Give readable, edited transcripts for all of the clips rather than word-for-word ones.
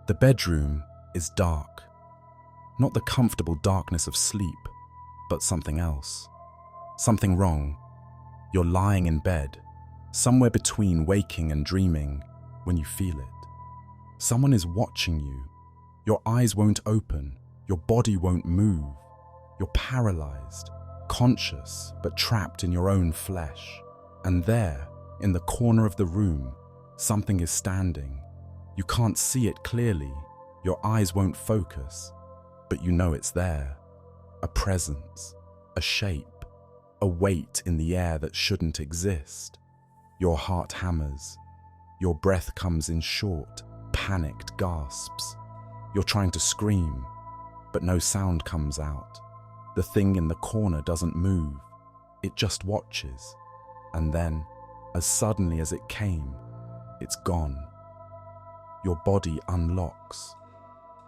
The bedroom is dark. Not the comfortable darkness of sleep, but something else. Something wrong. You're lying in bed, somewhere between waking and dreaming, when you feel it. Someone is watching you. Your eyes won't open. Your body won't move. You're paralyzed, conscious, but trapped in your own flesh. And there, in the corner of the room, something is standing. You can't see it clearly. Your eyes won't focus, but you know it's there. A presence, a shape, a weight in the air that shouldn't exist. Your heart hammers. Your breath comes in short, panicked gasps. You're trying to scream, but no sound comes out. The thing in the corner doesn't move. It just watches. And then, as suddenly as it came, it's gone. Your body unlocks.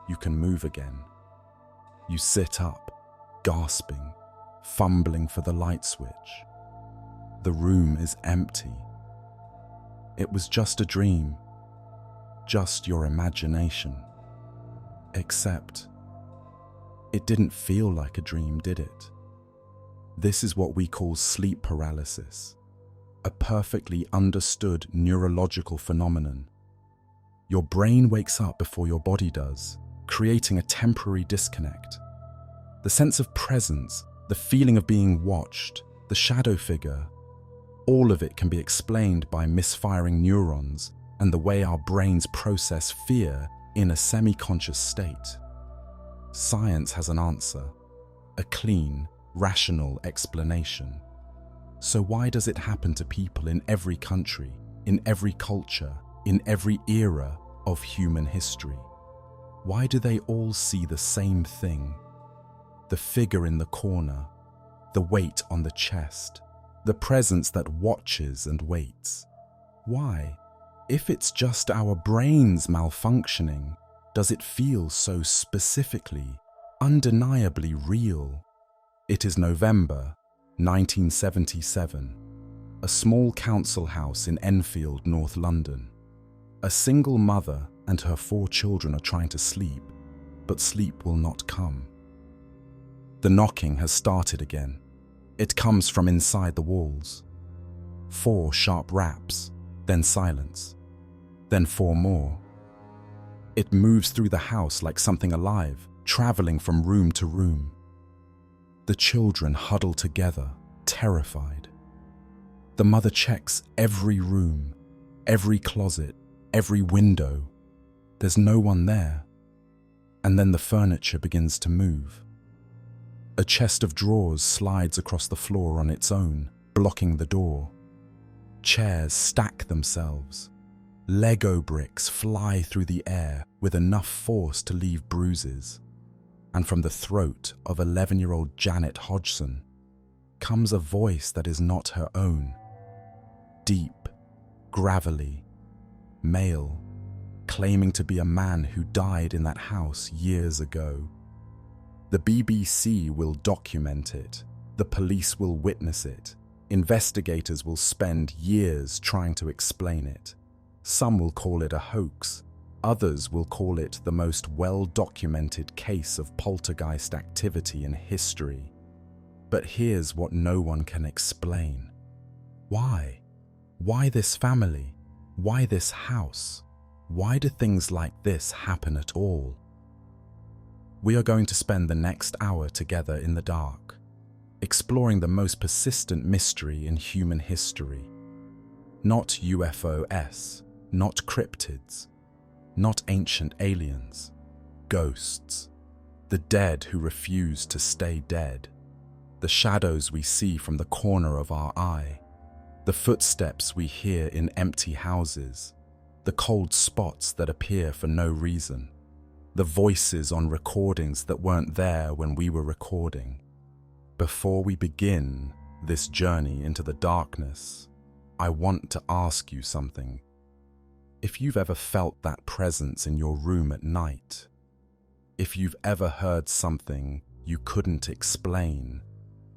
You can move again. You sit up, gasping, fumbling for the light switch. The room is empty. It was just a dream, just your imagination. Except, it didn't feel like a dream, did it? This is what we call sleep paralysis, a perfectly understood neurological phenomenon. Your brain wakes up before your body does, creating a temporary disconnect. The sense of presence, the feeling of being watched, the shadow figure, all of it can be explained by misfiring neurons and the way our brains process fear in a semi-conscious state. Science has an answer, a clean, rational explanation. So why does it happen to people in every country, in every culture, in every era of human history? Why do they all see the same thing? The figure in the corner, the weight on the chest, the presence that watches and waits. Why? If it's just our brains malfunctioning, does it feel so specifically, undeniably real? It is November 1977, a small council house in Enfield, North London. A single mother and her 4 children are trying to sleep, but sleep will not come. The knocking has started again. It comes from inside the walls. 4 sharp raps, then silence, then 4 more. It moves through the house like something alive, traveling from room to room. The children huddle together, terrified. The mother checks every room, every closet, every window. There's no one there. And then the furniture begins to move. A chest of drawers slides across the floor on its own, blocking the door. Chairs stack themselves. Lego bricks fly through the air with enough force to leave bruises. And from the throat of 11-year-old Janet Hodgson comes a voice that is not her own. Deep, gravelly, male, claiming to be a man who died in that house years ago. The BBC will document it. The police will witness it. Investigators will spend years trying to explain it. Some will call it a hoax. Others will call it the most well-documented case of poltergeist activity in history. But here's what no one can explain. Why? Why this family? Why this house? Why do things like this happen at all? We are going to spend the next hour together in the dark, exploring the most persistent mystery in human history. Not UFOs, not cryptids, not ancient aliens, ghosts, the dead who refuse to stay dead, the shadows we see from the corner of our eye, the footsteps we hear in empty houses, the cold spots that appear for no reason, the voices on recordings that weren't there when we were recording. Before we begin this journey into the darkness, I want to ask you something. If you've ever felt that presence in your room at night, if you've ever heard something you couldn't explain,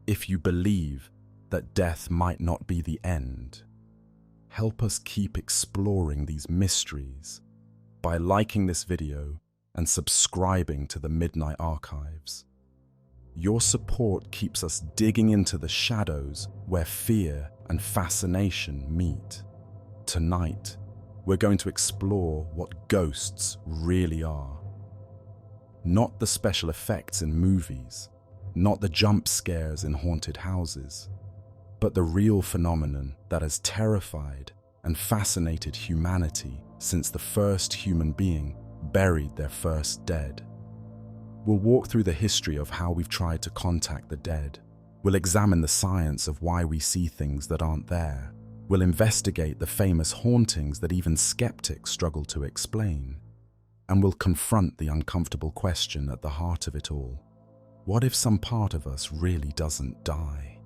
if you believe that death might not be the end, help us keep exploring these mysteries. by liking this video and subscribing to the Midnight Archives. Your support keeps us digging into the shadows where fear and fascination meet. Tonight, we're going to explore what ghosts really are. Not the special effects in movies, not the jump scares in haunted houses, but the real phenomenon that has terrified and fascinated humanity since the first human being buried their first dead. We'll walk through the history of how we've tried to contact the dead. We'll examine the science of why we see things that aren't there. We'll investigate the famous hauntings that even skeptics struggle to explain. And we'll confront the uncomfortable question at the heart of it all. What if some part of us really doesn't die?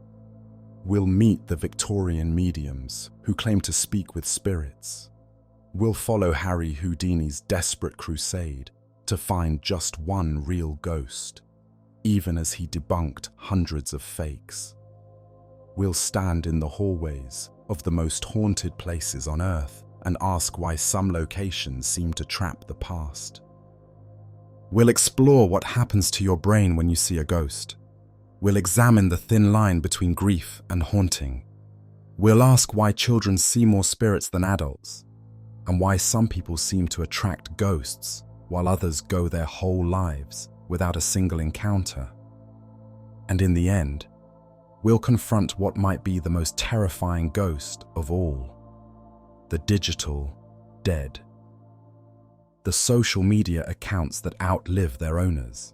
We'll meet the Victorian mediums who claim to speak with spirits. We'll follow Harry Houdini's desperate crusade to find just one real ghost, even as he debunked hundreds of fakes. We'll stand in the hallways of the most haunted places on Earth and ask why some locations seem to trap the past. We'll explore what happens to your brain when you see a ghost. We'll examine the thin line between grief and haunting. We'll ask why children see more spirits than adults, and why some people seem to attract ghosts while others go their whole lives without a single encounter. And in the end, we'll confront what might be the most terrifying ghost of all: the digital dead. The social media accounts that outlive their owners.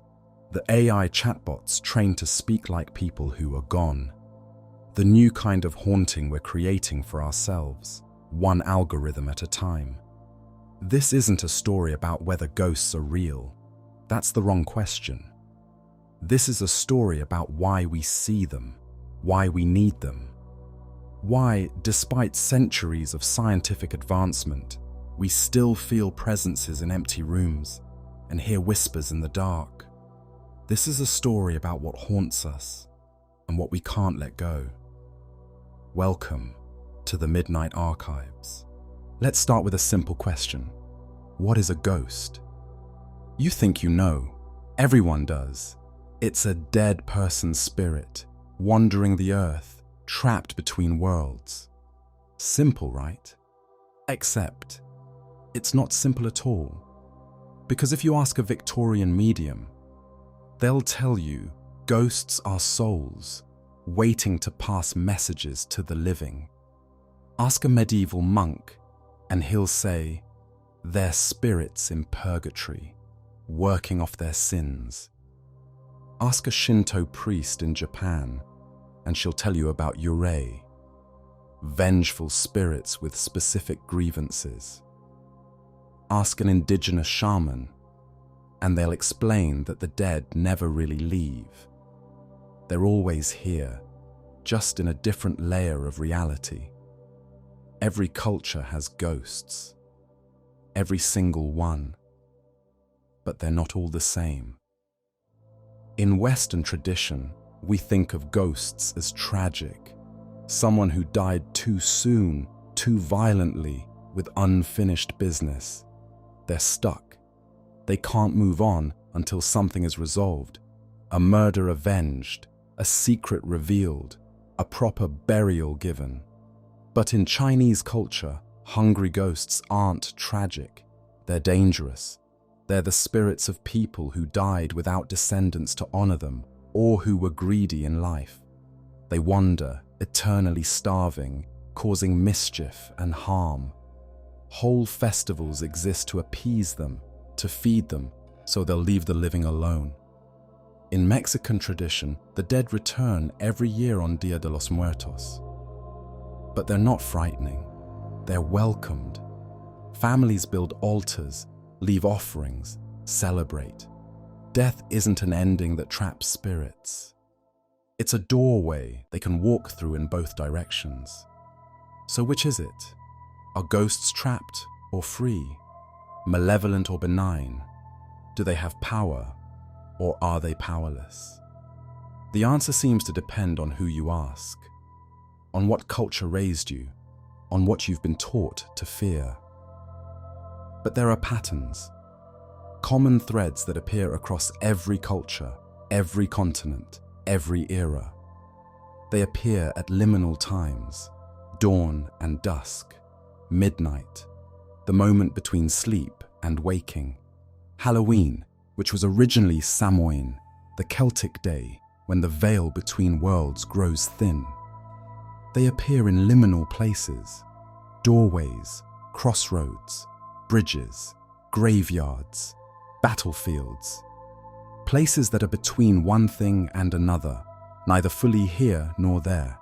The AI chatbots trained to speak like people who are gone. The new kind of haunting we're creating for ourselves, one algorithm at a time. This isn't a story about whether ghosts are real. That's the wrong question. This is a story about why we see them, why we need them. Why, despite centuries of scientific advancement, we still feel presences in empty rooms and hear whispers in the dark. This is a story about what haunts us and what we can't let go. Welcome to the Midnight Archives. Let's start with a simple question. What is a ghost? You think you know. Everyone does. It's a dead person's spirit, wandering the earth, trapped between worlds. Simple, right? Except, it's not simple at all. Because if you ask a Victorian medium, they'll tell you ghosts are souls, waiting to pass messages to the living. Ask a medieval monk, and he'll say, they're spirits in purgatory, working off their sins. Ask a Shinto priest in Japan, and she'll tell you about yurei, vengeful spirits with specific grievances. Ask an indigenous shaman, and they'll explain that the dead never really leave. They're always here, just in a different layer of reality. Every culture has ghosts, every single one, but they're not all the same. In Western tradition, we think of ghosts as tragic, someone who died too soon, too violently, with unfinished business. They're stuck. They can't move on until something is resolved, a murder avenged, a secret revealed, a proper burial given. But in Chinese culture, hungry ghosts aren't tragic. They're dangerous. They're the spirits of people who died without descendants to honor them, or who were greedy in life. They wander, eternally starving, causing mischief and harm. Whole festivals exist to appease them, to feed them, so they'll leave the living alone. In Mexican tradition, the dead return every year on Dia de los Muertos. But they're not frightening. They're welcomed. Families build altars, leave offerings, celebrate. Death isn't an ending that traps spirits. It's a doorway they can walk through in both directions. So which is it? Are ghosts trapped or free? Malevolent or benign? Do they have power or are they powerless? The answer seems to depend on who you ask, on what culture raised you, on what you've been taught to fear. But there are patterns, common threads that appear across every culture, every continent, every era. They appear at liminal times, dawn and dusk, midnight, the moment between sleep and waking, Halloween, which was originally Samhain, the Celtic day when the veil between worlds grows thin. They appear in liminal places, doorways, crossroads, bridges, graveyards, battlefields, places that are between one thing and another, neither fully here nor there.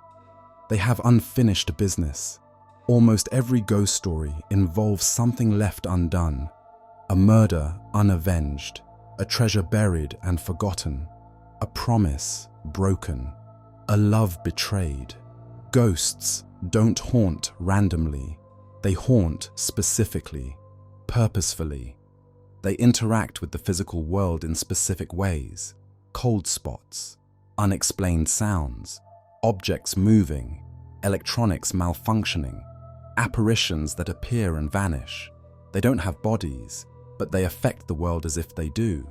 They have unfinished business. Almost every ghost story involves something left undone, a murder unavenged, a treasure buried and forgotten, a promise broken, a love betrayed. Ghosts don't haunt randomly. They haunt specifically, purposefully. They interact with the physical world in specific ways: cold spots, unexplained sounds, objects moving, electronics malfunctioning, apparitions that appear and vanish. They don't have bodies, but they affect the world as if they do.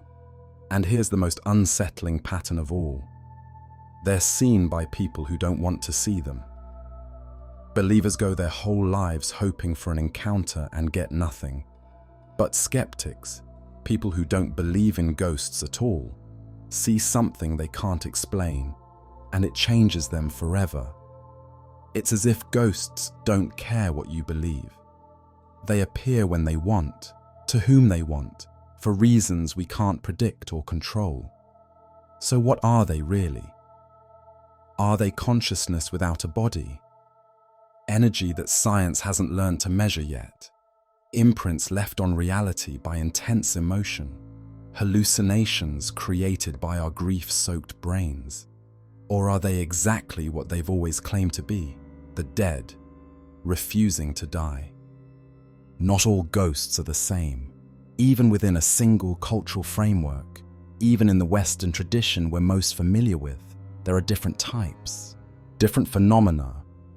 And here's the most unsettling pattern of all. They're seen by people who don't want to see them. Believers go their whole lives hoping for an encounter and get nothing. But skeptics, people who don't believe in ghosts at all, see something they can't explain, and it changes them forever. It's as if ghosts don't care what you believe. They appear when they want, to whom they want, for reasons we can't predict or control. So what are they really? Are they consciousness without a body? Energy that science hasn't learned to measure yet? Imprints left on reality by intense emotion? Hallucinations created by our grief-soaked brains? Or are they exactly what they've always claimed to be, the dead, refusing to die? Not all ghosts are the same. Even within a single cultural framework, even in the Western tradition we're most familiar with, there are different types, different phenomena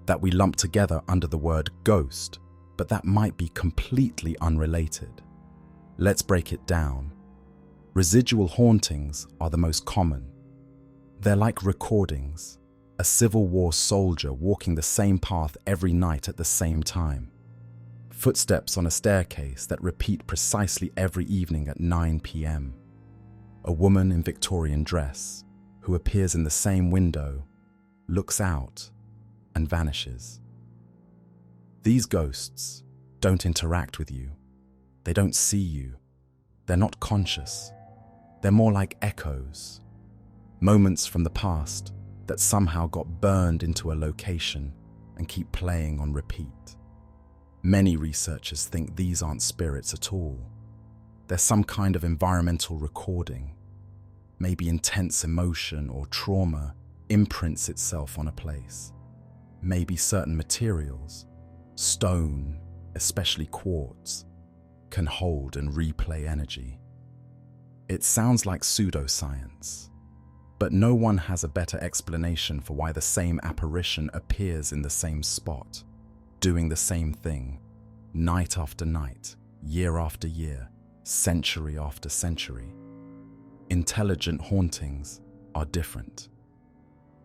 that we lump together under the word ghost, but that might be completely unrelated. Let's break it down. Residual hauntings are the most common. They're like recordings, a Civil War soldier walking the same path every night at the same time. Footsteps on a staircase that repeat precisely every evening at 9 p.m. A woman in Victorian dress who appears in the same window, looks out, and vanishes. These ghosts don't interact with you. They don't see you. They're not conscious. They're more like echoes, moments from the past that somehow got burned into a location and keep playing on repeat. Many researchers think these aren't spirits at all. They're some kind of environmental recording. Maybe intense emotion or trauma imprints itself on a place. Maybe certain materials, stone, especially quartz, can hold and replay energy. It sounds like pseudoscience, but no one has a better explanation for why the same apparition appears in the same spot, doing the same thing, night after night, year after year, century after century. Intelligent hauntings are different.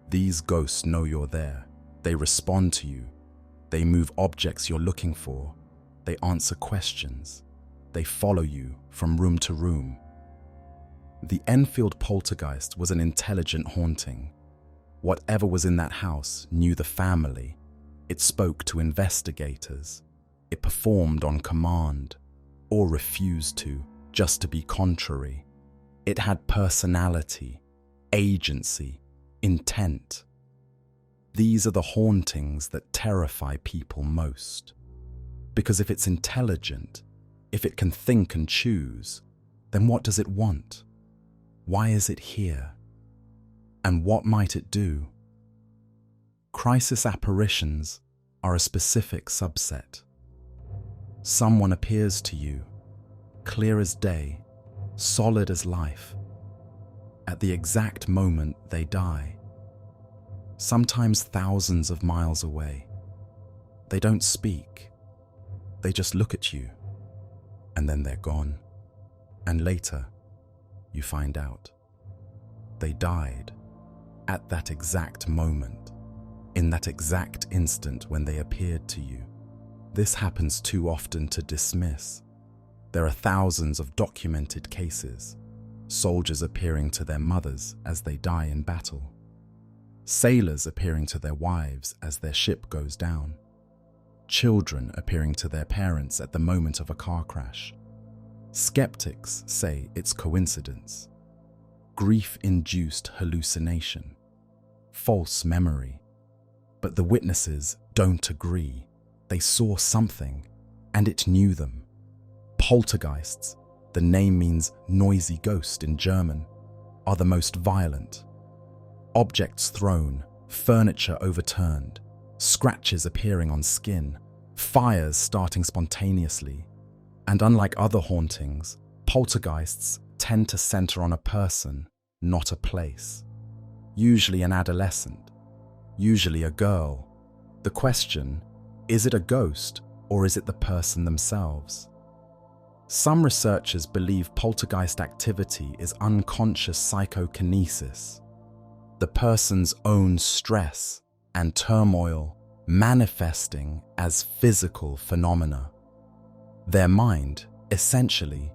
These ghosts know you're there. They respond to you. They move objects you're looking for. They answer questions. They follow you from room to room. The Enfield Poltergeist was an intelligent haunting. Whatever was in that house knew the family. It spoke to investigators. It performed on command, or refused to, just to be contrary. It had personality, agency, intent. These are the hauntings that terrify people most. Because if it's intelligent, if it can think and choose, then what does it want? Why is it here? And what might it do? Crisis apparitions are a specific subset. Someone appears to you, clear as day, solid as life, at the exact moment they die, sometimes thousands of miles away. They don't speak, they just look at you. and then they're gone. And later, you find out. They died at that exact moment, in that exact instant when they appeared to you. This happens too often to dismiss. There are thousands of documented cases, soldiers appearing to their mothers as they die in battle, sailors appearing to their wives as their ship goes down, children appearing to their parents at the moment of a car crash. Skeptics say it's coincidence, grief-induced hallucination, false memory. But the witnesses don't agree. They saw something, and it knew them. Poltergeists, the name means noisy ghost in German, are the most violent. Objects thrown, furniture overturned, scratches appearing on skin, fires starting spontaneously. And unlike other hauntings, poltergeists tend to center on a person, not a place. Usually an adolescent, usually a girl. The question, is it a ghost or is it the person themselves? Some researchers believe poltergeist activity is unconscious psychokinesis, the person's own stress and turmoil manifesting as physical phenomena. Their mind, essentially,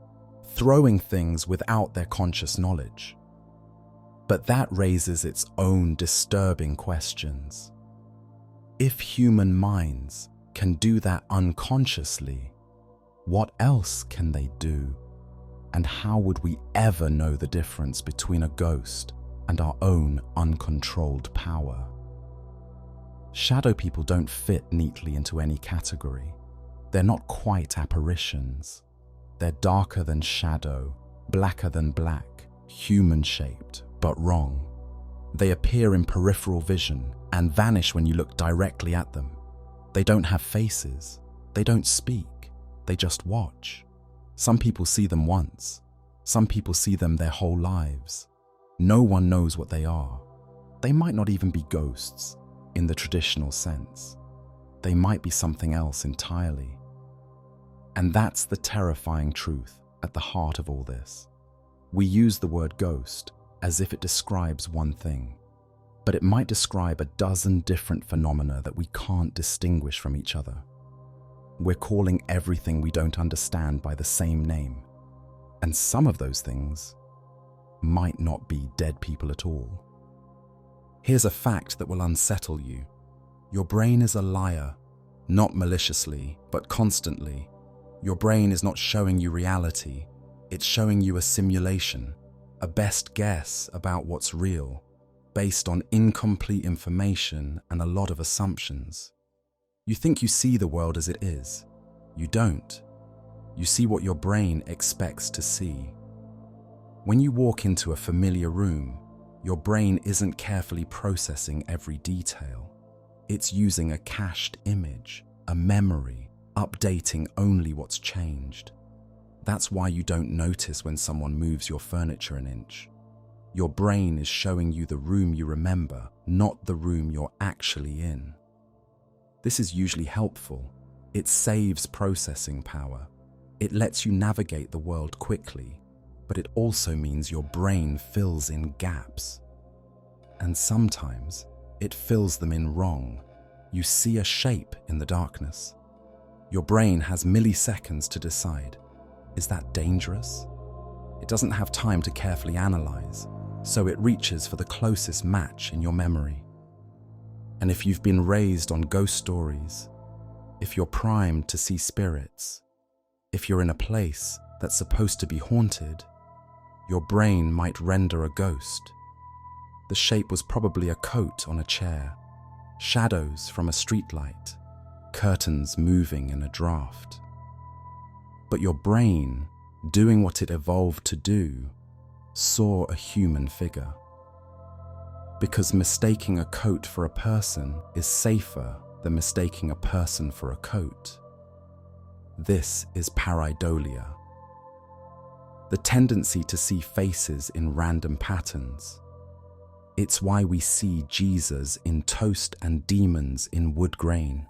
throwing things without their conscious knowledge. But that raises its own disturbing questions. If human minds can do that unconsciously, what else can they do? And how would we ever know the difference between a ghost and our own uncontrolled power? Shadow people don't fit neatly into any category. They're not quite apparitions. They're darker than shadow, blacker than black, human-shaped, but wrong. They appear in peripheral vision and vanish when you look directly at them. They don't have faces. They don't speak. They just watch. Some people see them once. Some people see them their whole lives. No one knows what they are. They might not even be ghosts in the traditional sense. They might be something else entirely. And that's the terrifying truth at the heart of all this. We use the word ghost as if it describes one thing, but it might describe a dozen different phenomena that we can't distinguish from each other. We're calling everything we don't understand by the same name, and some of those things might not be dead people at all. Here's a fact that will unsettle you. Your brain is a liar, not maliciously, but constantly. Your brain is not showing you reality, it's showing you a simulation, a best guess about what's real, based on incomplete information and a lot of assumptions. You think you see the world as it is. You don't. You see what your brain expects to see. When you walk into a familiar room, your brain isn't carefully processing every detail. It's using a cached image, a memory, updating only what's changed. That's why you don't notice when someone moves your furniture an inch. Your brain is showing you the room you remember, not the room you're actually in. This is usually helpful. It saves processing power. It lets you navigate the world quickly, but it also means your brain fills in gaps. And sometimes it fills them in wrong. You see a shape in the darkness. Your brain has milliseconds to decide, is that dangerous? It doesn't have time to carefully analyze, so it reaches for the closest match in your memory. And if you've been raised on ghost stories, if you're primed to see spirits, if you're in a place that's supposed to be haunted, your brain might render a ghost. The shape was probably a coat on a chair, shadows from a streetlight, curtains moving in a draft. But your brain, doing what it evolved to do, saw a human figure. Because mistaking a coat for a person is safer than mistaking a person for a coat. This is pareidolia. The tendency to see faces in random patterns. It's why we see Jesus in toast and demons in wood grain.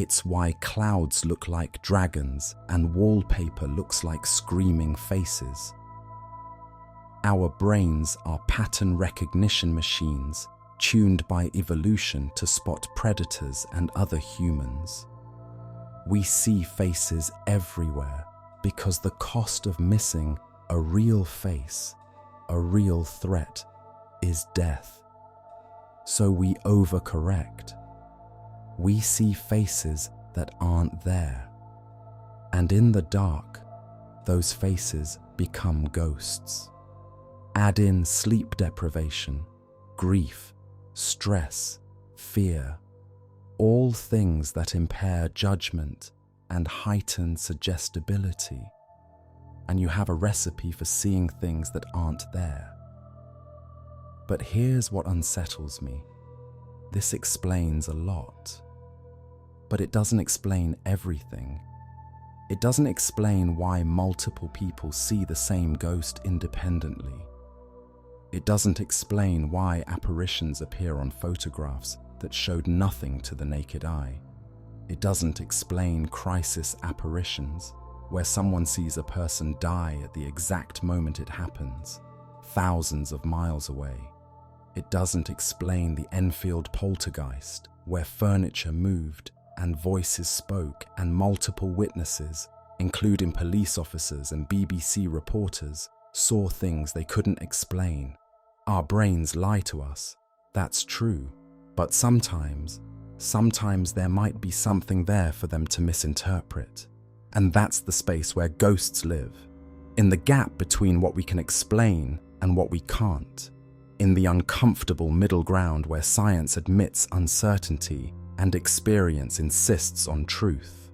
It's why clouds look like dragons and wallpaper looks like screaming faces. Our brains are pattern recognition machines tuned by evolution to spot predators and other humans. We see faces everywhere because the cost of missing a real face, a real threat, is death. So we overcorrect. We see faces that aren't there. And in the dark, those faces become ghosts. Add in sleep deprivation, grief, stress, fear, all things that impair judgment and heighten suggestibility, and you have a recipe for seeing things that aren't there. But here's what unsettles me. This explains a lot, but it doesn't explain everything. It doesn't explain why multiple people see the same ghost independently. It doesn't explain why apparitions appear on photographs that showed nothing to the naked eye. It doesn't explain crisis apparitions, where someone sees a person die at the exact moment it happens, thousands of miles away. It doesn't explain the Enfield Poltergeist, where furniture moved and voices spoke and multiple witnesses, including police officers and BBC reporters, saw things they couldn't explain. Our brains lie to us, that's true, but sometimes there might be something there for them to misinterpret. And that's the space where ghosts live, in the gap between what we can explain and what we can't, in the uncomfortable middle ground where science admits uncertainty and experience insists on truth.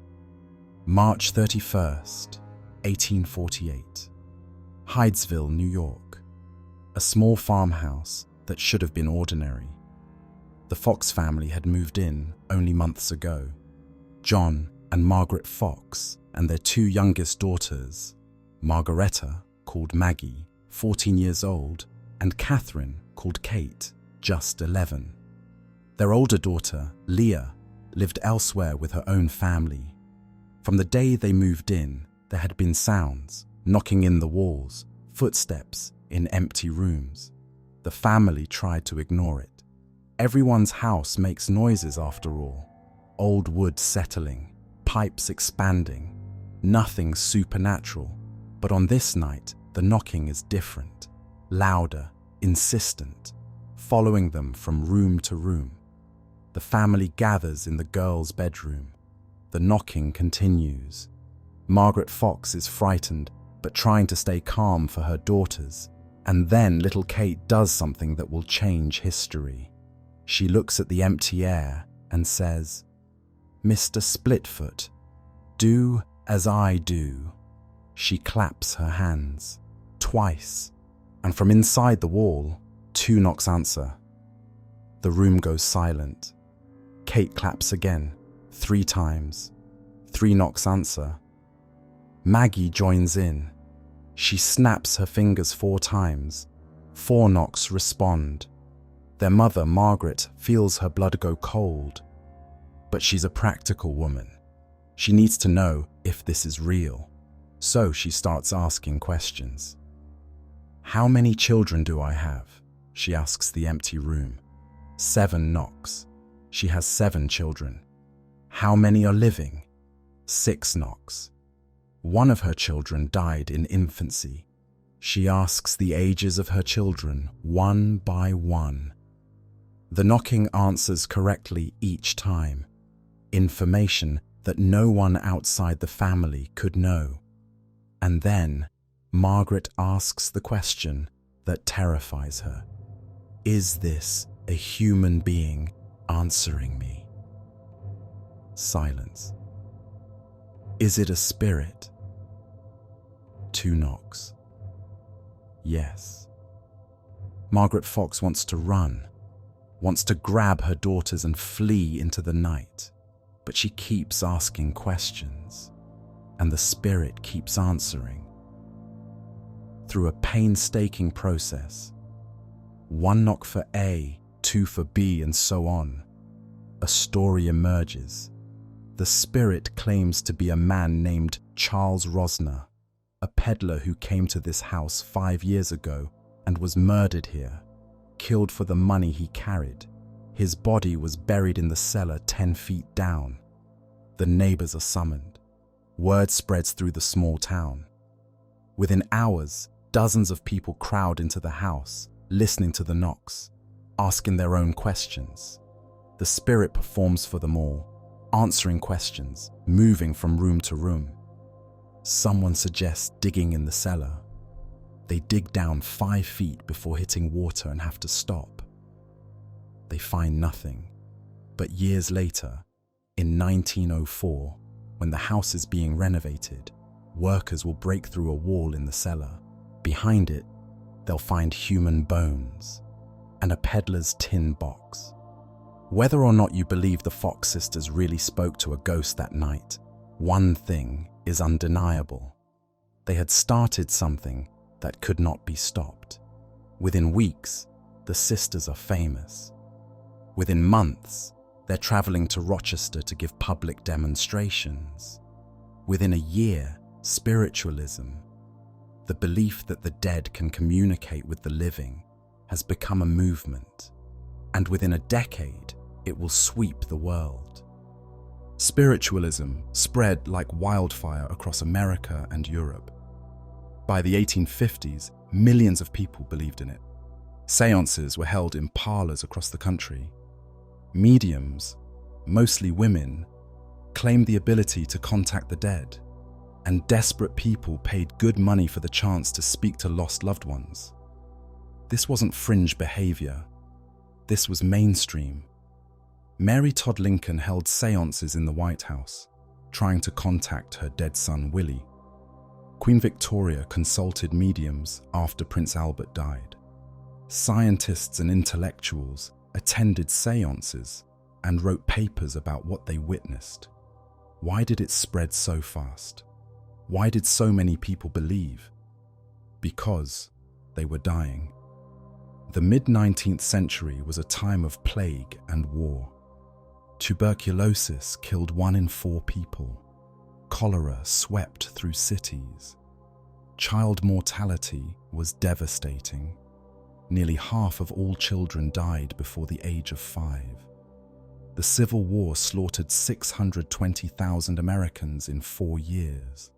March 31st, 1848. Hydesville, New York. A small farmhouse that should have been ordinary. The Fox family had moved in only months ago. John and Margaret Fox and their two youngest daughters, Margaretta, called Maggie, 14 years old, and Catherine, called Kate, just 11. Their older daughter, Leah, lived elsewhere with her own family. From the day they moved in, there had been sounds, knocking in the walls, footsteps in empty rooms. The family tried to ignore it. Everyone's house makes noises after all. Old wood settling, pipes expanding, nothing supernatural. But on this night, the knocking is different, louder, insistent, following them from room to room. The family gathers in the girls' bedroom. The knocking continues. Margaret Fox is frightened, but trying to stay calm for her daughters. And then little Kate does something that will change history. She looks at the empty air and says, "Mr. Splitfoot, do as I do." She claps her hands, twice, and from inside the wall, 2 knocks answer. The room goes silent. Kate claps again, 3 times. 3 knocks answer. Maggie joins in. She snaps her fingers 4 times. 4 knocks respond. Their mother, Margaret, feels her blood go cold. But she's a practical woman. She needs to know if this is real. So she starts asking questions. "How many children do I have?" she asks the empty room. 7 knocks. She has 7 children. "How many are living?" 6 knocks. One of her children died in infancy. She asks the ages of her children one by one. The knocking answers correctly each time. Information that no one outside the family could know. And then Margaret asks the question that terrifies her. Is this a human being answering me? Silence. Is it a spirit? 2 knocks. Yes. Margaret Fox wants to run, wants to grab her daughters and flee into the night, but she keeps asking questions, and the spirit keeps answering. Through a painstaking process, 1 knock for A, 2 for B, and so on, a story emerges. The spirit claims to be a man named Charles Rosner, a peddler who came to this house 5 years ago and was murdered here, killed for the money he carried. His body was buried in the cellar 10 feet down. The neighbors are summoned. Word spreads through the small town. Within hours, dozens of people crowd into the house, listening to the knocks, asking their own questions. The spirit performs for them all, answering questions, moving from room to room. Someone suggests digging in the cellar. They dig down 5 feet before hitting water and have to stop. They find nothing. But years later, in 1904, when the house is being renovated, workers will break through a wall in the cellar. Behind it, they'll find human bones and a peddler's tin box. Whether or not you believe the Fox sisters really spoke to a ghost that night, one thing is undeniable. They had started something that could not be stopped. Within weeks, the sisters are famous. Within months, they're traveling to Rochester to give public demonstrations. Within a year, spiritualism, the belief that the dead can communicate with the living, has become a movement. And within a decade, it will sweep the world. Spiritualism spread like wildfire across America and Europe. By the 1850s, millions of people believed in it. Seances were held in parlors across the country. Mediums, mostly women, claimed the ability to contact the dead, and desperate people paid good money for the chance to speak to lost loved ones. This wasn't fringe behavior. This was mainstream. Mary Todd Lincoln held seances in the White House, trying to contact her dead son Willie. Queen Victoria consulted mediums after Prince Albert died. Scientists and intellectuals attended seances and wrote papers about what they witnessed. Why did it spread so fast? Why did so many people believe? Because they were dying. The mid-19th century was a time of plague and war. Tuberculosis killed 1 in 4 people. Cholera swept through cities. Child mortality was devastating. Nearly half of all children died before the age of 5. The Civil War slaughtered 620,000 Americans in 4 years.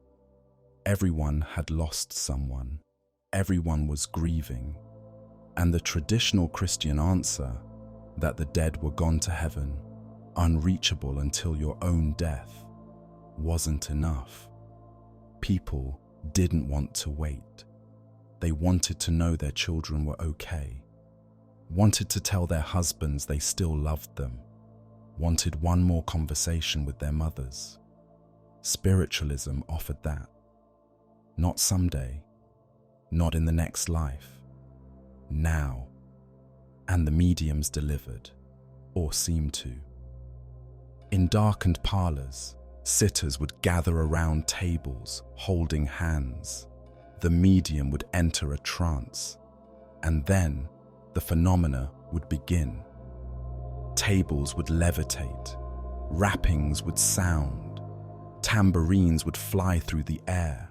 Everyone had lost someone. Everyone was grieving. And the traditional Christian answer, that the dead were gone to heaven, unreachable until your own death, wasn't enough. People didn't want to wait. They wanted to know their children were okay, wanted to tell their husbands they still loved them, wanted one more conversation with their mothers. Spiritualism offered that. Not someday, not in the next life, now. And the mediums delivered, or seemed to. In darkened parlors, sitters would gather around tables, holding hands. The medium would enter a trance, and then the phenomena would begin. Tables would levitate, wrappings would sound, tambourines would fly through the air.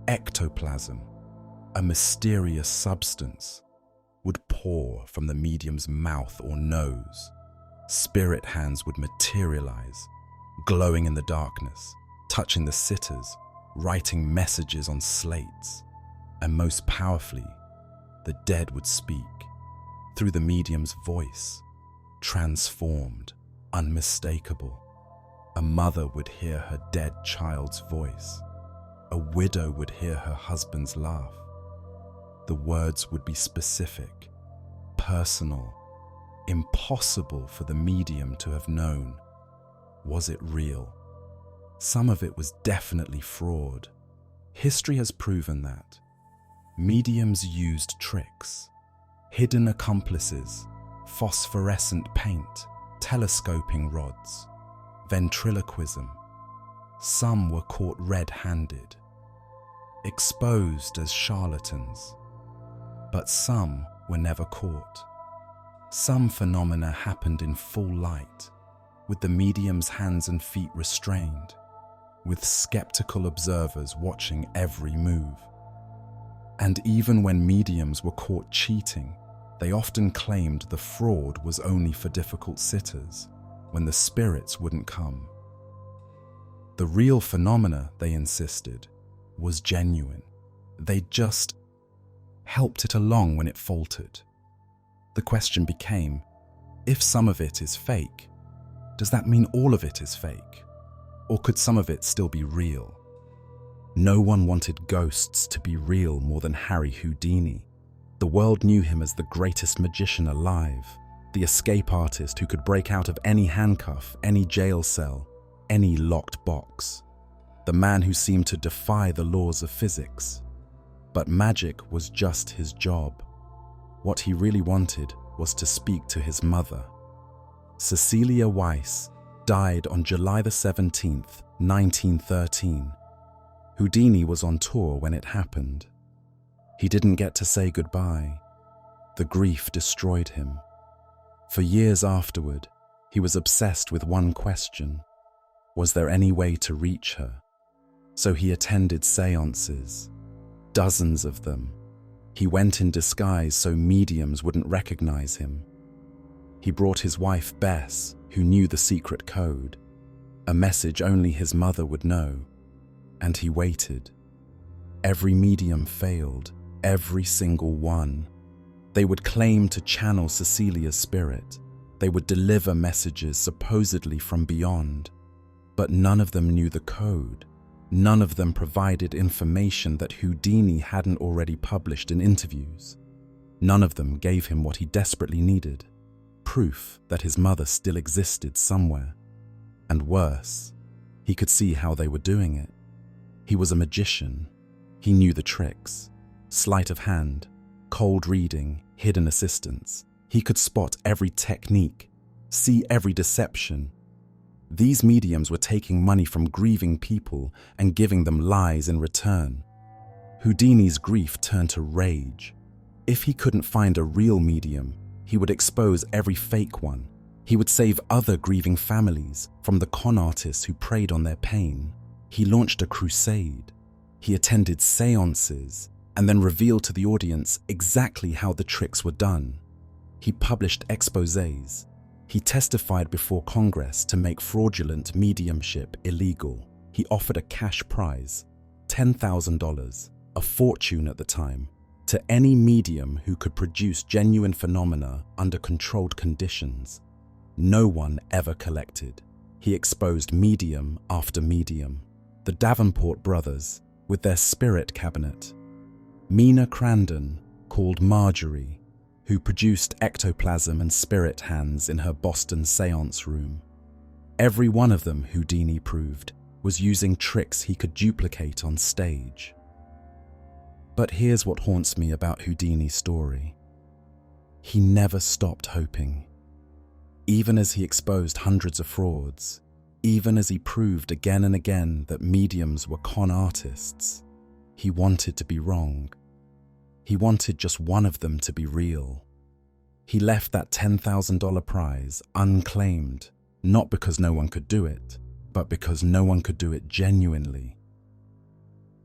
Ectoplasm, a mysterious substance, would pour from the medium's mouth or nose. Spirit hands would materialize, glowing in the darkness, touching the sitters, writing messages on slates. And most powerfully, the dead would speak through the medium's voice, transformed, unmistakable. A mother would hear her dead child's voice. A widow would hear her husband's laugh. The words would be specific, personal, impossible for the medium to have known. Was it real? Some of it was definitely fraud. History has proven that. Mediums used tricks, hidden accomplices, phosphorescent paint, telescoping rods, ventriloquism. Some were caught red-handed, exposed as charlatans, but some were never caught. Some phenomena happened in full light, with the medium's hands and feet restrained, with skeptical observers watching every move. And even when mediums were caught cheating, they often claimed the fraud was only for difficult sitters, when the spirits wouldn't come. The real phenomena, they insisted, was genuine. They just helped it along when it faltered. The question became, if some of it is fake, does that mean all of it is fake? Or could some of it still be real? No one wanted ghosts to be real more than Harry Houdini. The world knew him as the greatest magician alive, the escape artist who could break out of any handcuff, any jail cell, any locked box. The man who seemed to defy the laws of physics. But magic was just his job. What he really wanted was to speak to his mother. Cecilia Weiss died on July 17th, 1913. Houdini was on tour when it happened. He didn't get to say goodbye. The grief destroyed him. For years afterward, he was obsessed with one question. Was there any way to reach her? So he attended seances, dozens of them. He went in disguise so mediums wouldn't recognize him. He brought his wife Bess, who knew the secret code, a message only his mother would know, and he waited. Every medium failed, every single one. They would claim to channel Cecilia's spirit. They would deliver messages supposedly from beyond, but none of them knew the code. None of them provided information that Houdini hadn't already published in interviews. None of them gave him what he desperately needed, proof that his mother still existed somewhere. And worse, he could see how they were doing it. He was a magician. He knew the tricks. Sleight of hand, cold reading, hidden assistance. He could spot every technique, see every deception. These mediums were taking money from grieving people and giving them lies in return. Houdini's grief turned to rage. If he couldn't find a real medium, he would expose every fake one. He would save other grieving families from the con artists who preyed on their pain. He launched a crusade. He attended seances and then revealed to the audience exactly how the tricks were done. He published exposés. He testified before Congress to make fraudulent mediumship illegal. He offered a cash prize, $10,000, a fortune at the time, to any medium who could produce genuine phenomena under controlled conditions. No one ever collected. He exposed medium after medium. The Davenport brothers, with their spirit cabinet. Mina Crandon, called Marjorie, who produced ectoplasm and spirit hands in her Boston seance room. Every one of them, Houdini proved, was using tricks he could duplicate on stage. But here's what haunts me about Houdini's story. He never stopped hoping. Even as he exposed hundreds of frauds, even as he proved again and again that mediums were con artists, he wanted to be wrong. He wanted just one of them to be real. He left that $10,000 prize unclaimed, not because no one could do it, but because no one could do it genuinely.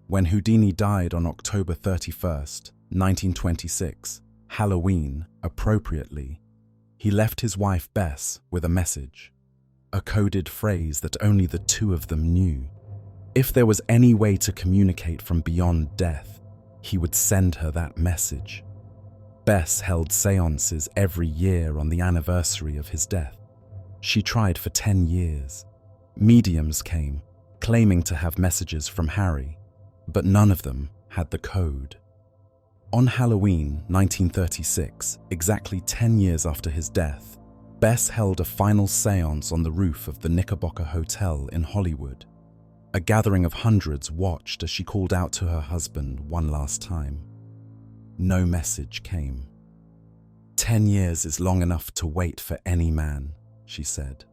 When Houdini died on October 31st, 1926, Halloween, appropriately, he left his wife Bess with a message, a coded phrase that only the two of them knew. If there was any way to communicate from beyond death, he would send her that message. Bess held seances every year on the anniversary of his death. She tried for 10 years. Mediums came, claiming to have messages from Harry, but none of them had the code. On Halloween 1936, exactly 10 years after his death, Bess held a final seance on the roof of the Knickerbocker Hotel in Hollywood. A gathering of hundreds watched as she called out to her husband one last time. No message came. 10 years is long enough to wait for any man, she said.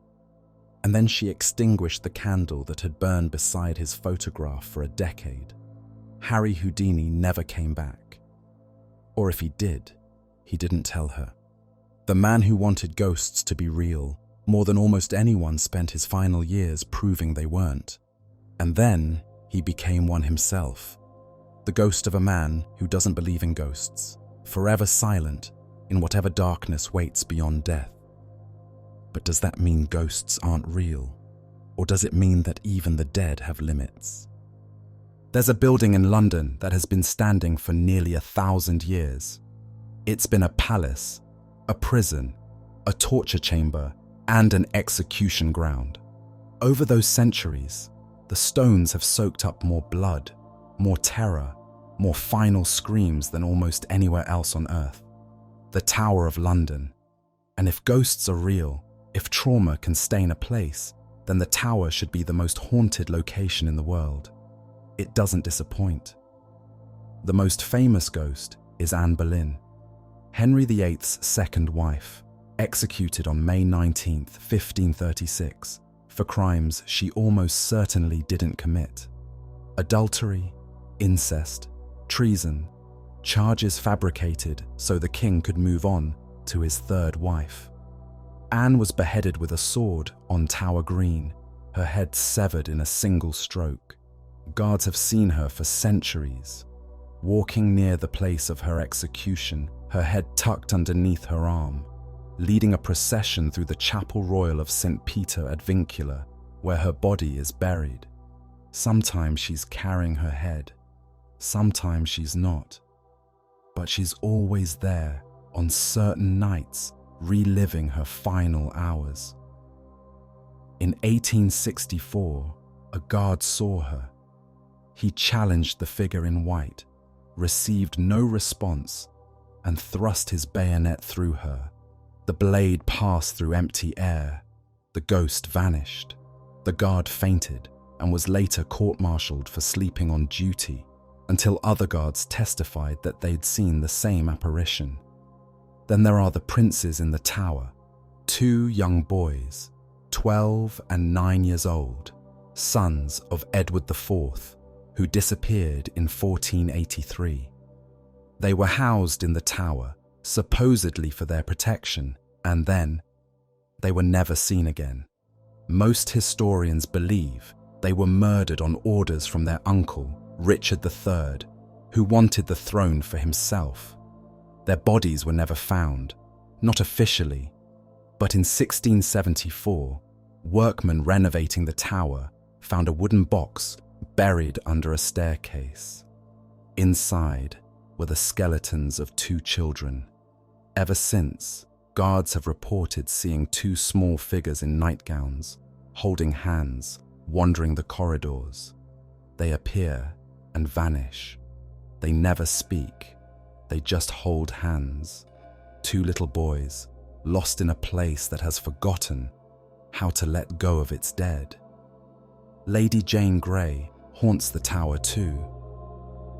And then she extinguished the candle that had burned beside his photograph for a decade. Harry Houdini never came back. Or if he did, he didn't tell her. The man who wanted ghosts to be real more than almost anyone spent his final years proving they weren't. And then he became one himself, the ghost of a man who doesn't believe in ghosts, forever silent in whatever darkness waits beyond death. But does that mean ghosts aren't real? Or does it mean that even the dead have limits? There's a building in London that has been standing for nearly 1,000 years. It's been a palace, a prison, a torture chamber, and an execution ground. Over those centuries, the stones have soaked up more blood, more terror, more final screams than almost anywhere else on Earth. The Tower of London. And if ghosts are real, if trauma can stain a place, then the tower should be the most haunted location in the world. It doesn't disappoint. The most famous ghost is Anne Boleyn, Henry VIII's second wife, executed on May 19, 1536, for crimes she almost certainly didn't commit. Adultery, incest, treason, charges fabricated so the king could move on to his third wife. Anne was beheaded with a sword on Tower Green, her head severed in a single stroke. Guards have seen her for centuries, walking near the place of her execution, her head tucked underneath her arm, leading a procession through the Chapel Royal of St. Peter ad Vincula, where her body is buried. Sometimes she's carrying her head, sometimes she's not, but she's always there on certain nights, reliving her final hours. In 1864, a guard saw her. He challenged the figure in white, received no response, and thrust his bayonet through her. The blade passed through empty air. The ghost vanished. The guard fainted and was later court-martialed for sleeping on duty, until other guards testified that they'd seen the same apparition. Then there are the princes in the tower, 2 young boys, 12 and 9 years old, sons of Edward IV, who disappeared in 1483. They were housed in the tower, supposedly for their protection, and then they were never seen again. Most historians believe they were murdered on orders from their uncle, Richard III, who wanted the throne for himself. Their bodies were never found, not officially, but in 1674, workmen renovating the tower found a wooden box buried under a staircase. Inside were the skeletons of 2 children. Ever since, guards have reported seeing 2 small figures in nightgowns, holding hands, wandering the corridors. They appear and vanish. They never speak. They just hold hands. 2 little boys, lost in a place that has forgotten how to let go of its dead. Lady Jane Grey haunts the tower too.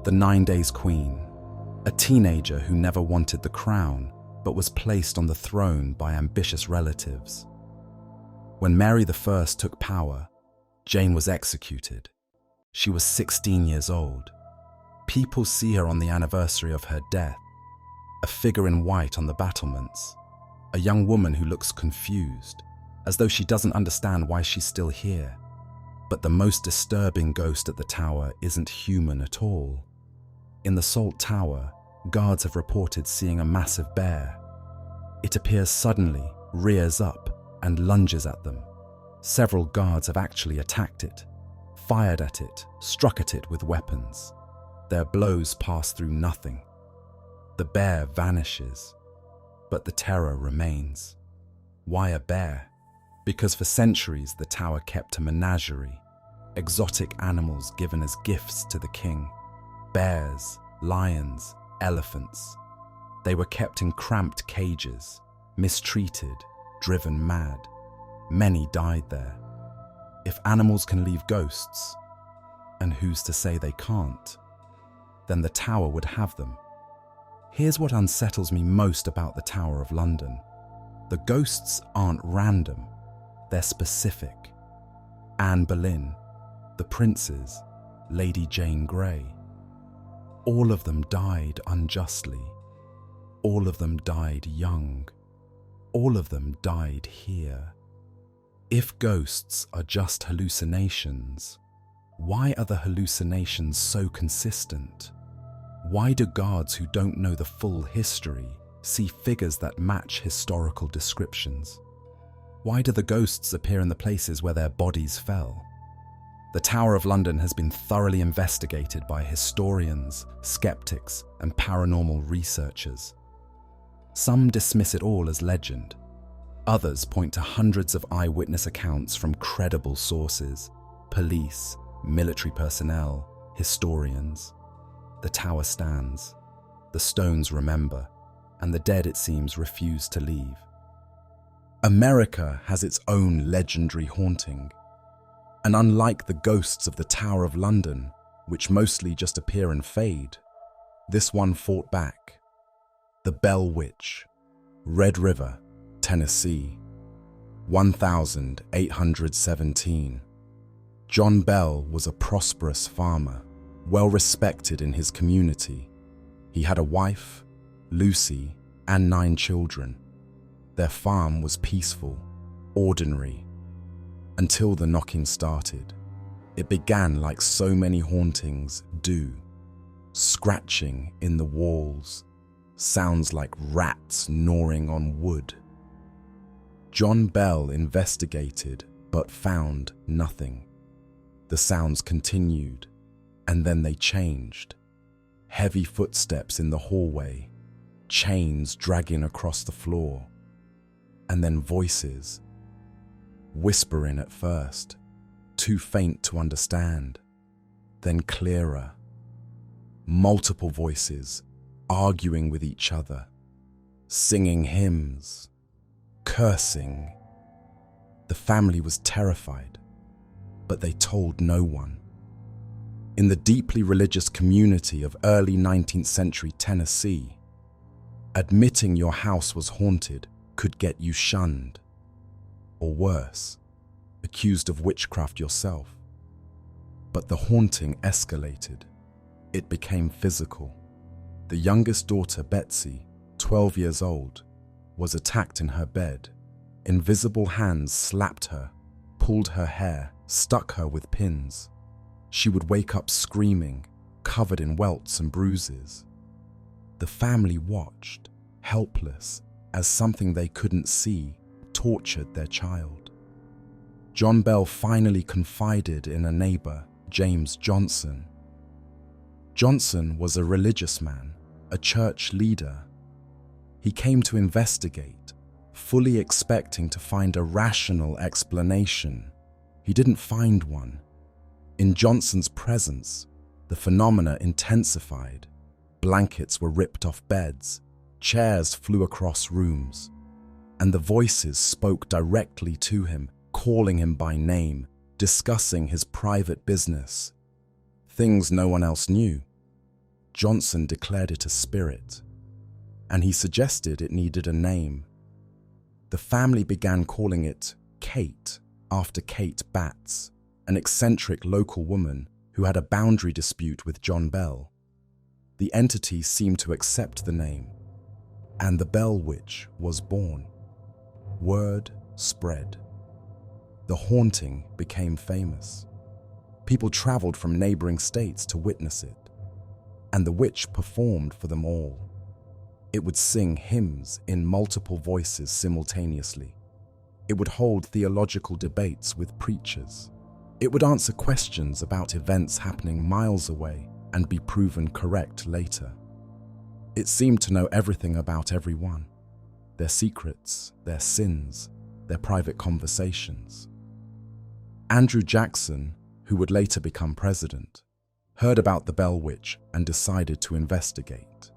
The 9 Days Queen, a teenager who never wanted the crown but was placed on the throne by ambitious relatives. When Mary I took power, Jane was executed. She was 16 years old. People see her on the anniversary of her death, a figure in white on the battlements, a young woman who looks confused, as though she doesn't understand why she's still here. But the most disturbing ghost at the tower isn't human at all. In the Salt Tower, guards have reported seeing a massive bear. It appears suddenly, rears up, and lunges at them. Several guards have actually attacked it, fired at it, struck at it with weapons. Their blows pass through nothing. The bear vanishes, but the terror remains. Why a bear? Because for centuries the tower kept a menagerie, exotic animals given as gifts to the king. Bears, lions, elephants. They were kept in cramped cages, mistreated, driven mad. Many died there. If animals can leave ghosts, and who's to say they can't, then the tower would have them. Here's what unsettles me most about the Tower of London. The ghosts aren't random, they're specific. Anne Boleyn, the princes, Lady Jane Grey. All of them died unjustly. All of them died young. All of them died here. If ghosts are just hallucinations, why are the hallucinations so consistent? Why do guards who don't know the full history see figures that match historical descriptions? Why do the ghosts appear in the places where their bodies fell? The Tower of London has been thoroughly investigated by historians, skeptics, and paranormal researchers. Some dismiss it all as legend. Others point to hundreds of eyewitness accounts from credible sources: police, military personnel, historians. The tower stands, the stones remember, and the dead, it seems, refuse to leave. America has its own legendary haunting, and unlike the ghosts of the Tower of London, which mostly just appear and fade, this one fought back. The Bell Witch, Red River, Tennessee, 1817. John Bell was a prosperous farmer, well respected in his community. He had a wife, Lucy, and 9 children. Their farm was peaceful, ordinary, until the knocking started. It began like so many hauntings do, scratching in the walls, sounds like rats gnawing on wood. John Bell investigated but found nothing. The sounds continued, and then they changed. Heavy footsteps in the hallway, chains dragging across the floor, and then voices, whispering at first, too faint to understand, then clearer. Multiple voices arguing with each other, singing hymns, cursing. The family was terrified, but they told no one. In the deeply religious community of early 19th century Tennessee, admitting your house was haunted could get you shunned, or worse, accused of witchcraft yourself. But the haunting escalated. It became physical. The youngest daughter, Betsy, 12 years old, was attacked in her bed. Invisible hands slapped her, pulled her hair, stuck her with pins. She would wake up screaming, covered in welts and bruises. The family watched, helpless, as something they couldn't see tortured their child. John Bell finally confided in a neighbor, James Johnson. Johnson was a religious man, a church leader. He came to investigate, fully expecting to find a rational explanation. He didn't find one. In Johnson's presence, the phenomena intensified. Blankets were ripped off beds, chairs flew across rooms, and the voices spoke directly to him, calling him by name, discussing his private business. Things no one else knew. Johnson declared it a spirit, and he suggested it needed a name. The family began calling it Kate, after Kate Batts, an eccentric local woman who had a boundary dispute with John Bell. The entity seemed to accept the name, and the Bell Witch was born. Word spread. The haunting became famous. People traveled from neighboring states to witness it, and the witch performed for them all. It would sing hymns in multiple voices simultaneously. It would hold theological debates with preachers. It would answer questions about events happening miles away and be proven correct later. It seemed to know everything about everyone, their secrets, their sins, their private conversations. Andrew Jackson, who would later become president, heard about the Bell Witch and decided to investigate.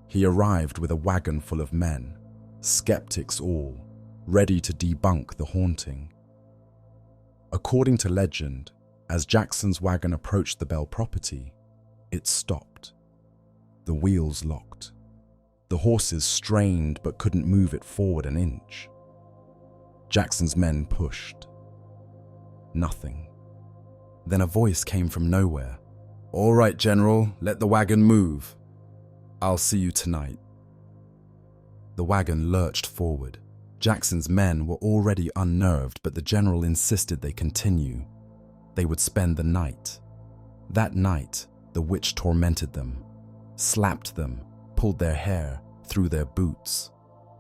He arrived with a wagon full of men, skeptics all, ready to debunk the haunting. According to legend, as Jackson's wagon approached the Bell property, it stopped. The wheels locked. The horses strained but couldn't move it forward an inch. Jackson's men pushed. Nothing. Then a voice came from nowhere. "All right, General, let the wagon move. I'll see you tonight." The wagon lurched forward. Jackson's men were already unnerved, but the general insisted they continue. They would spend the night. That night, the witch tormented them, slapped them, pulled their hair, threw their boots.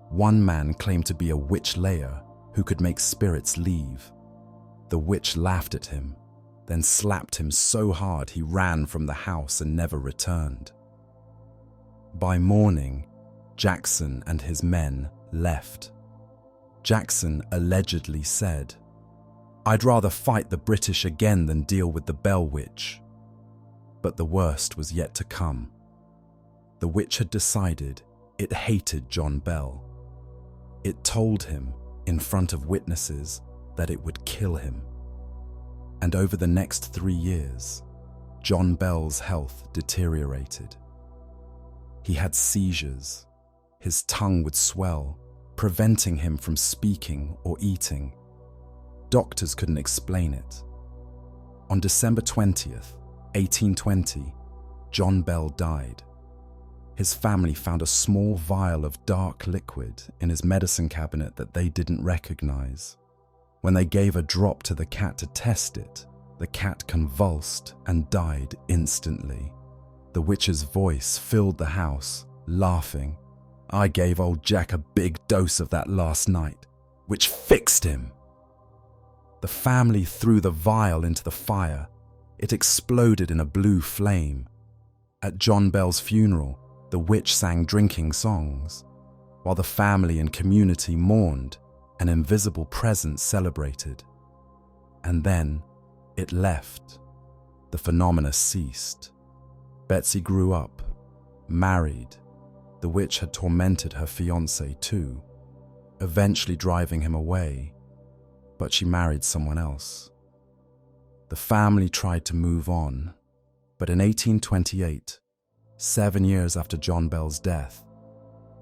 One man claimed to be a witch layer who could make spirits leave. The witch laughed at him, then slapped him so hard he ran from the house and never returned. By morning, Jackson and his men left. Jackson allegedly said, "I'd rather fight the British again than deal with the Bell Witch." But the worst was yet to come. The witch had decided it hated John Bell. It told him, in front of witnesses, that it would kill him. And over the next 3 years, John Bell's health deteriorated. He had seizures. His tongue would swell, preventing him from speaking or eating. Doctors couldn't explain it. On December 20th, 1820, John Bell died. His family found a small vial of dark liquid in his medicine cabinet that they didn't recognize. When they gave a drop to the cat to test it, the cat convulsed and died instantly. The witch's voice filled the house, laughing. "I gave old Jack a big dose of that last night, which fixed him." The family threw the vial into the fire. It exploded in a blue flame. At John Bell's funeral, the witch sang drinking songs. While the family and community mourned, an invisible presence celebrated. And then it left. The phenomena ceased. Betsy grew up, married. The witch had tormented her fiancé too, eventually driving him away, but she married someone else. The family tried to move on, but in 1828, 7 years after John Bell's death,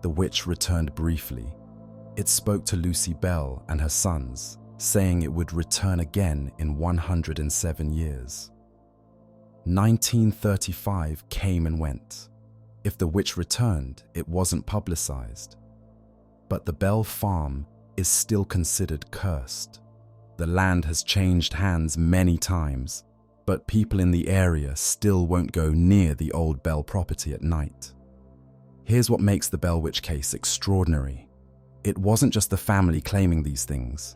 the witch returned briefly. It spoke to Lucy Bell and her sons, saying it would return again in 107 years. 1935 came and went. If the witch returned, it wasn't publicized. But the Bell farm is still considered cursed. The land has changed hands many times, but people in the area still won't go near the old Bell property at night. Here's what makes the Bell Witch case extraordinary. It wasn't just the family claiming these things.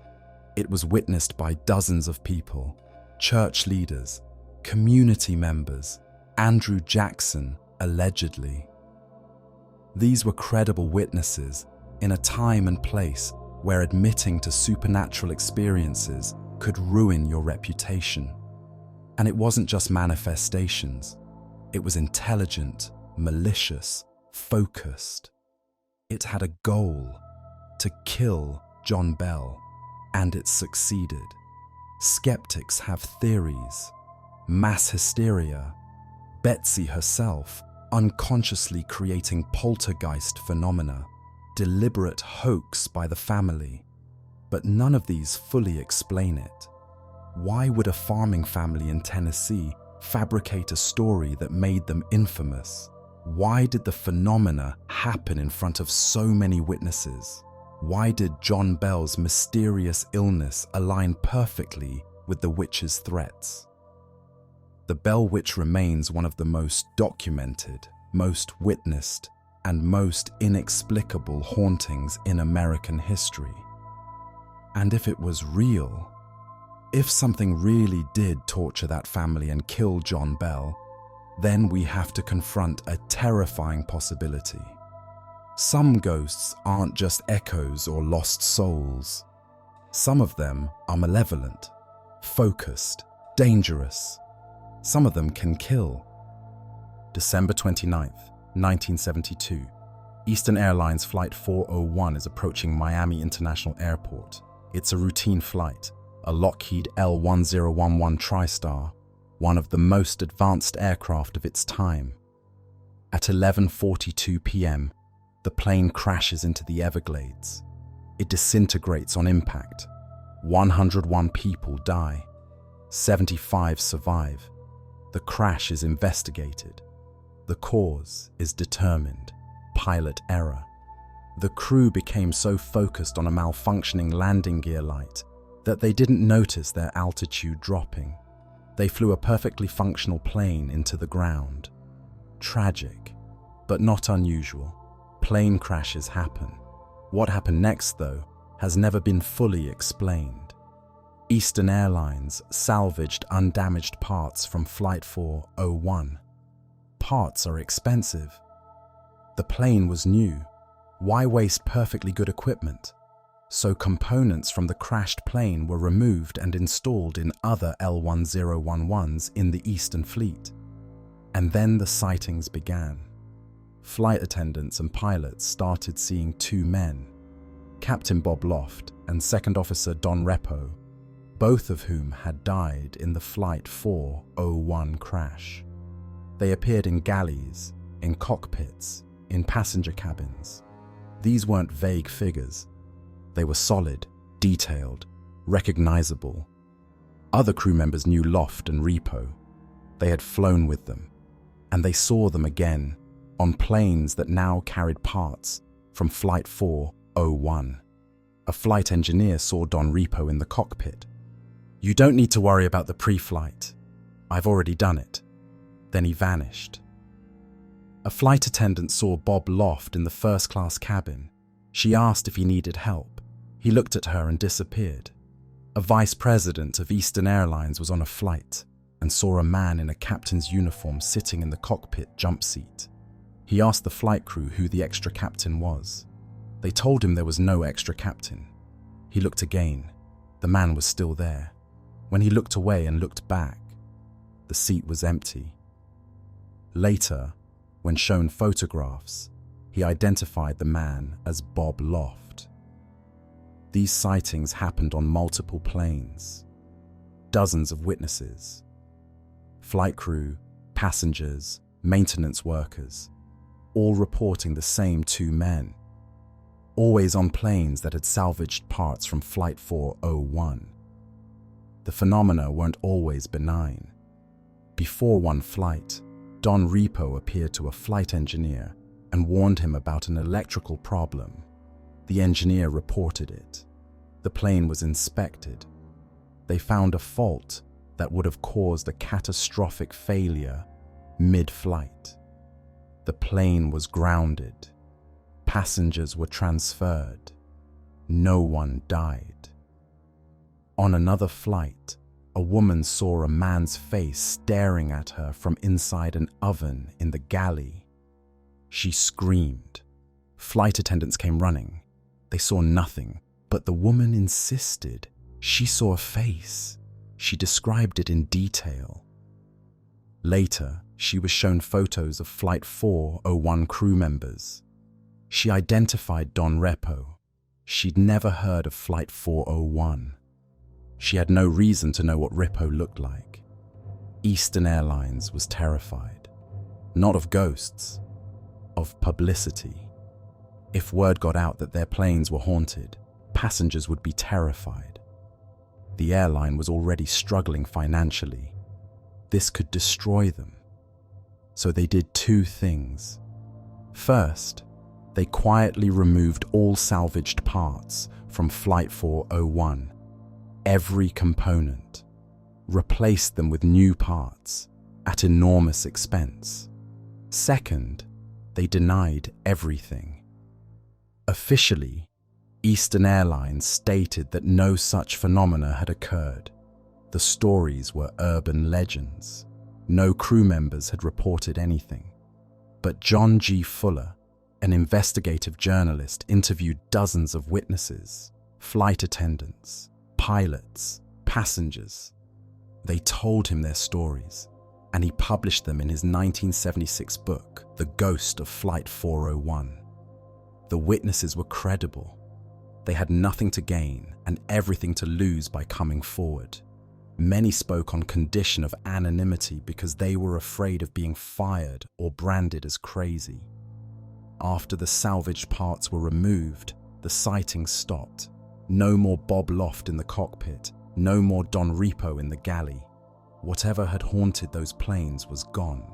It was witnessed by dozens of people, church leaders, community members, Andrew Jackson, allegedly. These were credible witnesses in a time and place where admitting to supernatural experiences could ruin your reputation. And it wasn't just manifestations. It was intelligent, malicious, focused. It had a goal: to kill John Bell, and it succeeded. Skeptics have theories. Mass hysteria. Betsy herself unconsciously creating poltergeist phenomena. Deliberate hoax by the family. But none of these fully explain it. Why would a farming family in Tennessee fabricate a story that made them infamous? Why did the phenomena happen in front of so many witnesses? Why did John Bell's mysterious illness align perfectly with the witch's threats? The Bell Witch remains one of the most documented, most witnessed, and most inexplicable hauntings in American history. And if it was real, if something really did torture that family and kill John Bell, then we have to confront a terrifying possibility. Some ghosts aren't just echoes or lost souls. Some of them are malevolent, focused, dangerous. Some of them can kill. December 29th, 1972. Eastern Airlines Flight 401 is approaching Miami International Airport. It's a routine flight, a Lockheed L-1011 TriStar, one of the most advanced aircraft of its time. At 11:42 p.m., the plane crashes into the Everglades. It disintegrates on impact. 101 people die. 75 survive. The crash is investigated. The cause is determined: pilot error. The crew became so focused on a malfunctioning landing gear light that they didn't notice their altitude dropping. They flew a perfectly functional plane into the ground. Tragic, but not unusual. Plane crashes happen. What happened next, though, has never been fully explained. Eastern Airlines salvaged undamaged parts from Flight 401. Parts are expensive. The plane was new. Why waste perfectly good equipment? So components from the crashed plane were removed and installed in other L1011s in the Eastern Fleet. And then the sightings began. Flight attendants and pilots started seeing two men, Captain Bob Loft and Second Officer Don Repo, both of whom had died in the Flight 401 crash. They appeared in galleys, in cockpits, in passenger cabins. These weren't vague figures. They were solid, detailed, recognizable. Other crew members knew Loft and Repo. They had flown with them, and they saw them again on planes that now carried parts from Flight 401. A flight engineer saw Don Repo in the cockpit. "You don't need to worry about the pre-flight. I've already done it." Then he vanished. A flight attendant saw Bob Loft in the first-class cabin. She asked if he needed help. He looked at her and disappeared. A vice president of Eastern Airlines was on a flight and saw a man in a captain's uniform sitting in the cockpit jump seat. He asked the flight crew who the extra captain was. They told him there was no extra captain. He looked again. The man was still there. When he looked away and looked back, the seat was empty. Later, when shown photographs, he identified the man as Bob Loft. These sightings happened on multiple planes. Dozens of witnesses. Flight crew, passengers, maintenance workers, all reporting the same two men. Always on planes that had salvaged parts from Flight 401. The phenomena weren't always benign. Before one flight, Don Repo appeared to a flight engineer and warned him about an electrical problem. The engineer reported it. The plane was inspected. They found a fault that would have caused a catastrophic failure mid-flight. The plane was grounded. Passengers were transferred. No one died. On another flight, a woman saw a man's face staring at her from inside an oven in the galley. She screamed. Flight attendants came running. They saw nothing, but the woman insisted she saw a face. She described it in detail. Later, she was shown photos of Flight 401 crew members. She identified Don Repo. She'd never heard of Flight 401. She had no reason to know what Repo looked like. Eastern Airlines was terrified. Not of ghosts, of publicity. If word got out that their planes were haunted, passengers would be terrified. The airline was already struggling financially. This could destroy them. So they did two things. First, they quietly removed all salvaged parts from Flight 401, every component, replaced them with new parts at enormous expense. Second, they denied everything. Officially, Eastern Airlines stated that no such phenomena had occurred. The stories were urban legends. No crew members had reported anything. But John G. Fuller, an investigative journalist, interviewed dozens of witnesses, flight attendants, pilots, passengers. They told him their stories, and he published them in his 1976 book, The Ghost of Flight 401. The witnesses were credible. They had nothing to gain and everything to lose by coming forward. Many spoke on condition of anonymity because they were afraid of being fired or branded as crazy. After the salvaged parts were removed, the sightings stopped. No more Bob Loft in the cockpit, no more Don Repo in the galley. Whatever had haunted those planes was gone.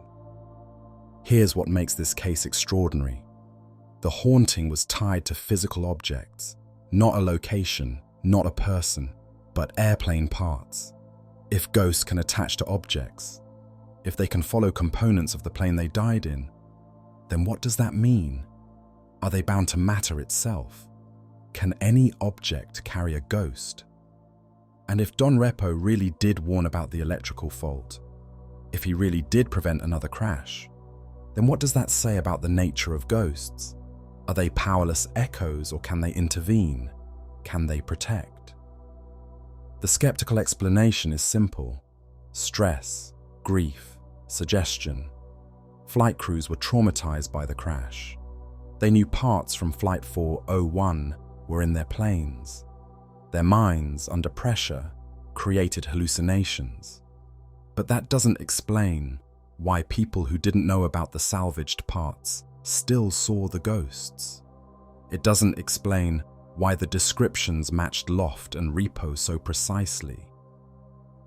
Here's what makes this case extraordinary. The haunting was tied to physical objects, not a location, not a person, but airplane parts. If ghosts can attach to objects, if they can follow components of the plane they died in, then what does that mean? Are they bound to matter itself? Can any object carry a ghost? And if Don Repo really did warn about the electrical fault, if he really did prevent another crash, then what does that say about the nature of ghosts? Are they powerless echoes, or can they intervene? Can they protect? The skeptical explanation is simple: stress, grief, suggestion. Flight crews were traumatized by the crash. They knew parts from Flight 401 were in their planes. Their minds, under pressure, created hallucinations. But that doesn't explain why people who didn't know about the salvaged parts still saw the ghosts. It doesn't explain why the descriptions matched Loft and Repo so precisely.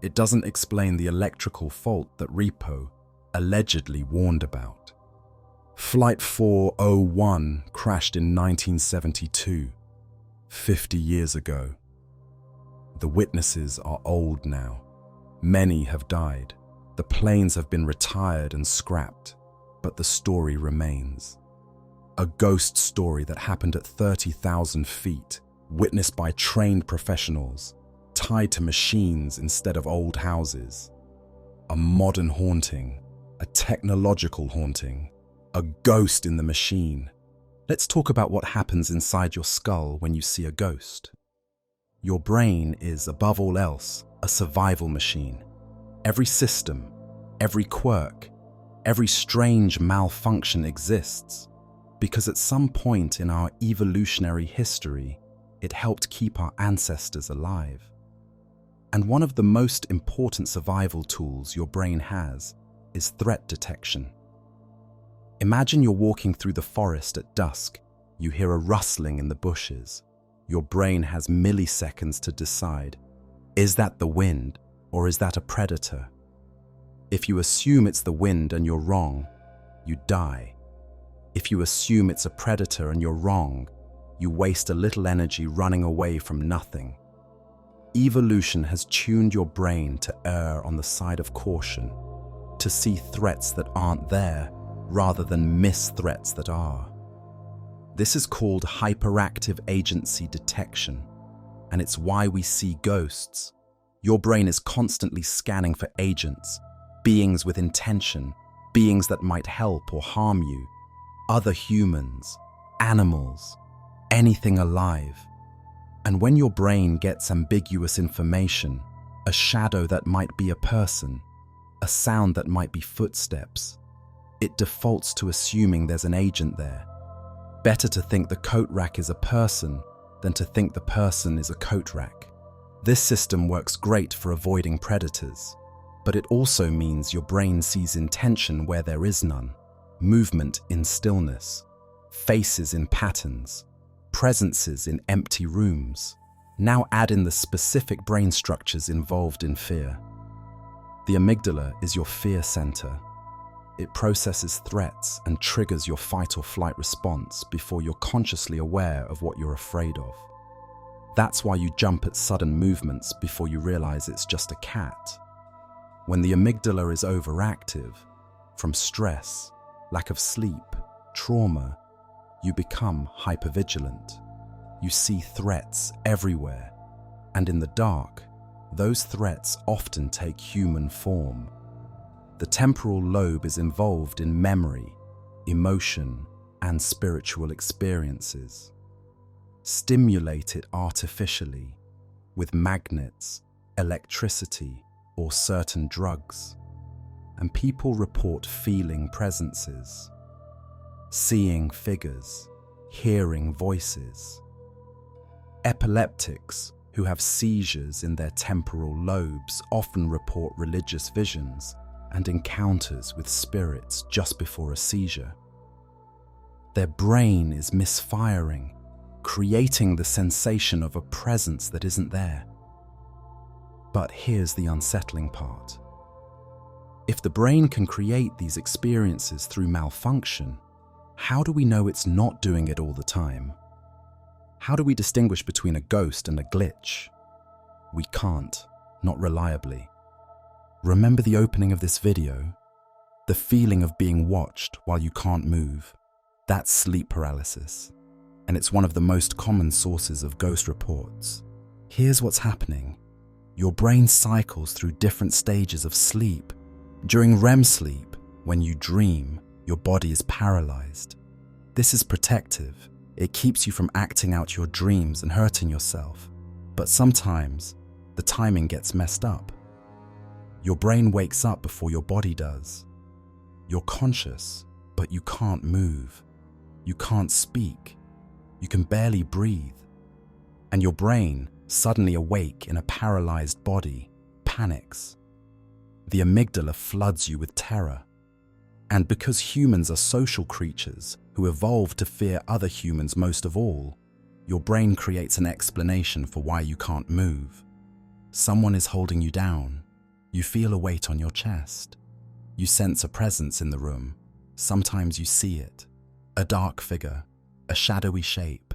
It doesn't explain the electrical fault that Repo allegedly warned about. Flight 401 crashed in 1972, 50 years ago. The witnesses are old now. Many have died. The planes have been retired and scrapped, but the story remains. A ghost story that happened at 30,000 feet, witnessed by trained professionals, tied to machines instead of old houses. A modern haunting, a technological haunting, a ghost in the machine. Let's talk about what happens inside your skull when you see a ghost. Your brain is, above all else, a survival machine. Every system, every quirk, every strange malfunction exists because at some point in our evolutionary history, it helped keep our ancestors alive. And one of the most important survival tools your brain has is threat detection. Imagine you're walking through the forest at dusk. You hear a rustling in the bushes. Your brain has milliseconds to decide, is that the wind or is that a predator? If you assume it's the wind and you're wrong, you die. If you assume it's a predator and you're wrong, you waste a little energy running away from nothing. Evolution has tuned your brain to err on the side of caution, to see threats that aren't there rather than miss threats that are. This is called hyperactive agency detection, and it's why we see ghosts. Your brain is constantly scanning for agents, beings with intention, beings that might help or harm you, other humans, animals, anything alive. And when your brain gets ambiguous information, a shadow that might be a person, a sound that might be footsteps, it defaults to assuming there's an agent there. Better to think the coat rack is a person than to think the person is a coat rack. This system works great for avoiding predators, but it also means your brain sees intention where there is none, movement in stillness, faces in patterns, presences in empty rooms. Now add in the specific brain structures involved in fear. The amygdala is your fear center. It processes threats and triggers your fight or flight response before you're consciously aware of what you're afraid of. That's why you jump at sudden movements before you realize it's just a cat. When the amygdala is overactive, from stress, lack of sleep, trauma, you become hypervigilant. You see threats everywhere, and in the dark, those threats often take human form. The temporal lobe is involved in memory, emotion, and spiritual experiences. Stimulate it artificially with magnets, electricity, or certain drugs, and people report feeling presences, seeing figures, hearing voices. Epileptics who have seizures in their temporal lobes often report religious visions and encounters with spirits just before a seizure. Their brain is misfiring, creating the sensation of a presence that isn't there. But here's the unsettling part. If the brain can create these experiences through malfunction, How do we know it's not doing it all the time? How do we distinguish between a ghost and a glitch? We can't, not reliably. Remember the opening of this video? The feeling of being watched while you can't move. That's sleep paralysis, and it's one of the most common sources of ghost reports. Here's what's happening. Your brain cycles through different stages of sleep. During REM sleep, when you dream, your body is paralyzed. This is protective. It keeps you from acting out your dreams and hurting yourself. But sometimes, the timing gets messed up. Your brain wakes up before your body does. You're conscious, but you can't move. You can't speak. You can barely breathe. And your brain, suddenly awake in a paralyzed body, panics. The amygdala floods you with terror. And because humans are social creatures who evolved to fear other humans most of all, your brain creates an explanation for why you can't move. Someone is holding you down. You feel a weight on your chest. You sense a presence in the room. Sometimes you see it. A dark figure, a shadowy shape,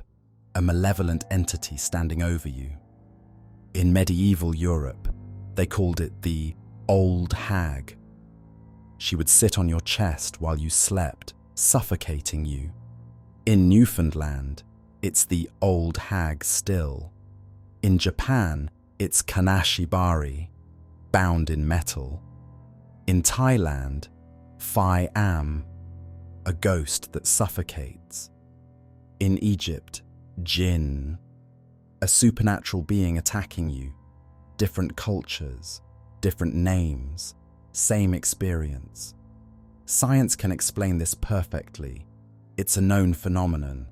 a malevolent entity standing over you. In medieval Europe, they called it the old hag. She would sit on your chest while you slept, suffocating you. In Newfoundland, it's the old hag still. In Japan, it's kanashibari, bound in metal. In Thailand, Phai Am, a ghost that suffocates. In Egypt, jinn, a supernatural being attacking you. Different cultures, different names, same experience. Science can explain this perfectly. It's a known phenomenon.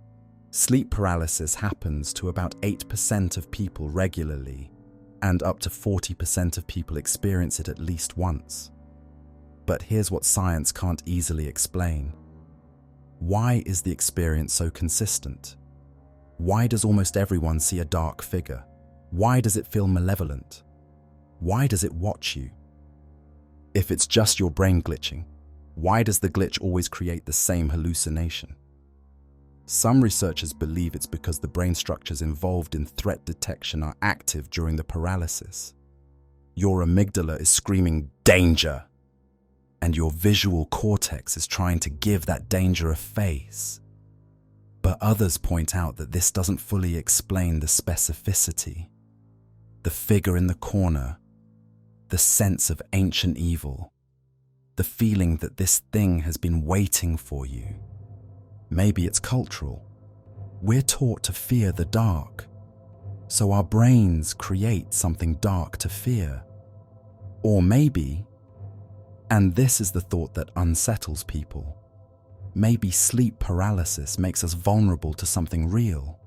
Sleep paralysis happens to about 8% of people regularly, and up to 40% of people experience it at least once. But here's what science can't easily explain. Why is the experience so consistent? Why does almost everyone see a dark figure? Why does it feel malevolent? Why does it watch you? If it's just your brain glitching, why does the glitch always create the same hallucination? Some researchers believe it's because the brain structures involved in threat detection are active during the paralysis. Your amygdala is screaming, "Danger!" and your visual cortex is trying to give that danger a face. But others point out that this doesn't fully explain the specificity. The figure in the corner, the sense of ancient evil, the feeling that this thing has been waiting for you. Maybe it's cultural. We're taught to fear the dark, so our brains create something dark to fear. Or maybe, and this is the thought that unsettles people, maybe sleep paralysis makes us vulnerable to something real.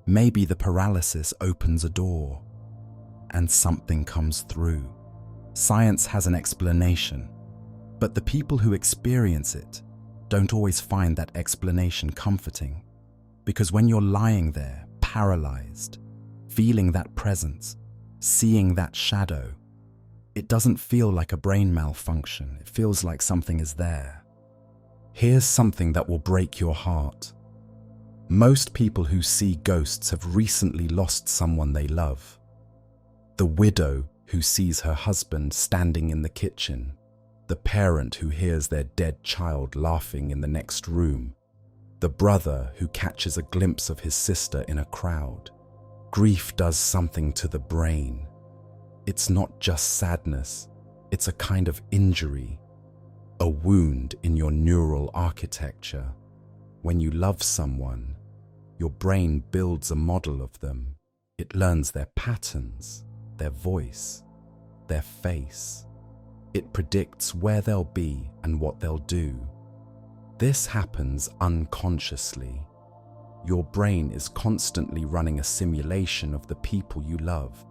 Maybe the paralysis opens a door and something comes through. Science has an explanation, but the people who experience it don't always find that explanation comforting. Because when you're lying there, paralyzed, feeling that presence, seeing that shadow, it doesn't feel like a brain malfunction. It feels like something is there. Here's something that will break your heart. Most people who see ghosts have recently lost someone they love. The widow who sees her husband standing in the kitchen, the parent who hears their dead child laughing in the next room, the brother who catches a glimpse of his sister in a crowd. Grief does something to the brain. It's not just sadness, it's a kind of injury, a wound in your neural architecture. When you love someone, your brain builds a model of them. It learns their patterns, their voice, their face. It predicts where they'll be and what they'll do. This happens unconsciously. Your brain is constantly running a simulation of the people you love,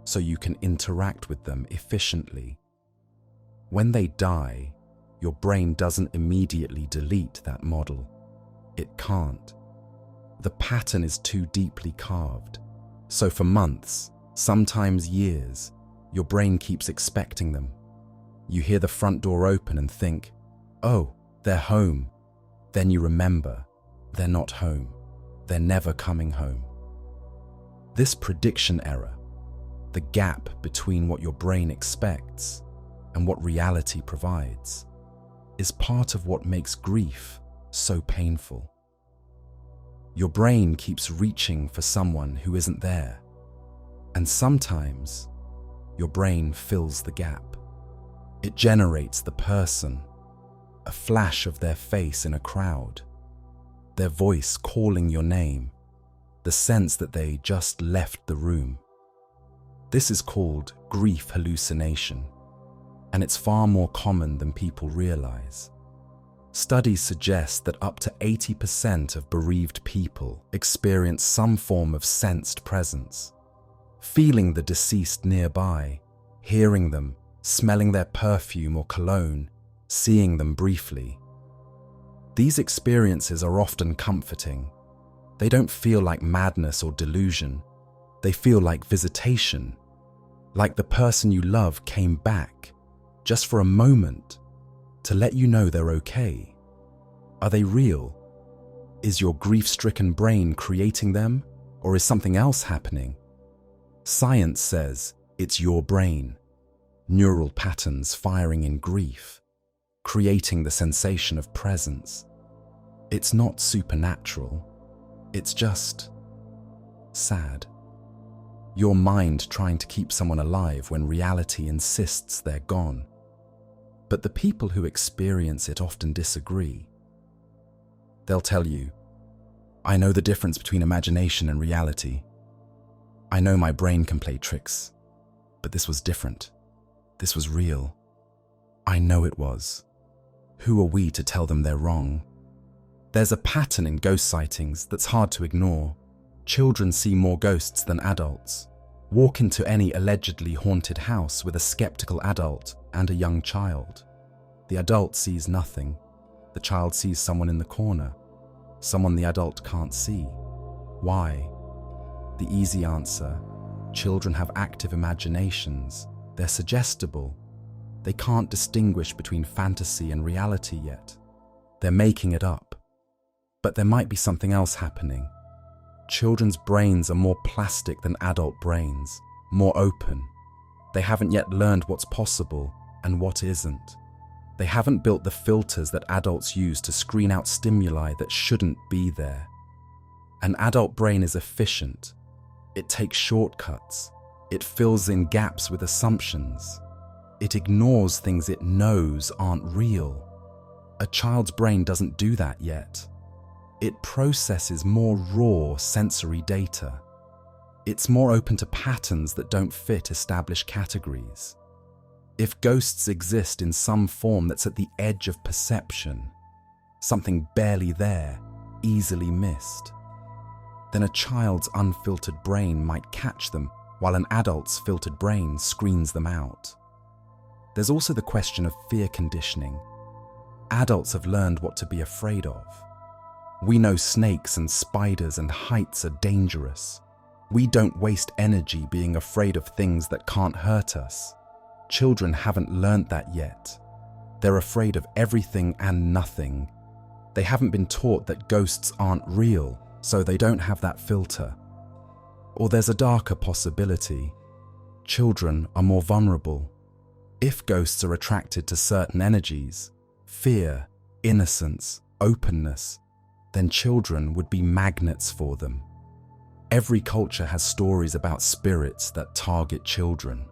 so you can interact with them efficiently. When they die, your brain doesn't immediately delete that model. It can't. The pattern is too deeply carved. So for months, sometimes years, your brain keeps expecting them. You hear the front door open and think, "Oh, they're home." Then you remember, they're not home. They're never coming home. This prediction error, the gap between what your brain expects and what reality provides, is part of what makes grief so painful. Your brain keeps reaching for someone who isn't there, and sometimes your brain fills the gap. It generates the person, a flash of their face in a crowd, their voice calling your name, the sense that they just left the room. This is called grief hallucination, and it's far more common than people realize. Studies suggest that up to 80% of bereaved people experience some form of sensed presence, feeling the deceased nearby, hearing them, smelling their perfume or cologne, seeing them briefly. These experiences are often comforting. They don't feel like madness or delusion. They feel like visitation, like the person you love came back, just for a moment, to let you know they're okay. Are they real? Is your grief-stricken brain creating them, or is something else happening? Science says it's your brain, neural patterns firing in grief, creating the sensation of presence. It's not supernatural, it's just sad. Your mind trying to keep someone alive when reality insists they're gone. But the people who experience it often disagree. They'll tell you, I know the difference between imagination and reality. I know my brain can play tricks, but this was different. This was real. I know it was. Who are we to tell them they're wrong? There's a pattern in ghost sightings that's hard to ignore. Children see more ghosts than adults. Walk into any allegedly haunted house with a skeptical adult and a young child. The adult sees nothing. The child sees someone in the corner, someone the adult can't see. Why? The easy answer: children have active imaginations. They're suggestible. They can't distinguish between fantasy and reality yet. They're making it up. But there might be something else happening. Children's brains are more plastic than adult brains, more open. They haven't yet learned what's possible and what isn't. They haven't built the filters that adults use to screen out stimuli that shouldn't be there. An adult brain is efficient. It takes shortcuts. It fills in gaps with assumptions. It ignores things it knows aren't real. A child's brain doesn't do that yet. It processes more raw sensory data. It's more open to patterns that don't fit established categories. If ghosts exist in some form that's at the edge of perception, something barely there, easily missed, then a child's unfiltered brain might catch them while an adult's filtered brain screens them out. There's also the question of fear conditioning. Adults have learned what to be afraid of. We know snakes and spiders and heights are dangerous. We don't waste energy being afraid of things that can't hurt us. Children haven't learned that yet. They're afraid of everything and nothing. They haven't been taught that ghosts aren't real, so they don't have that filter. Or there's a darker possibility. Children are more vulnerable. If ghosts are attracted to certain energies, fear, innocence, openness, then children would be magnets for them. Every culture has stories about spirits that target children.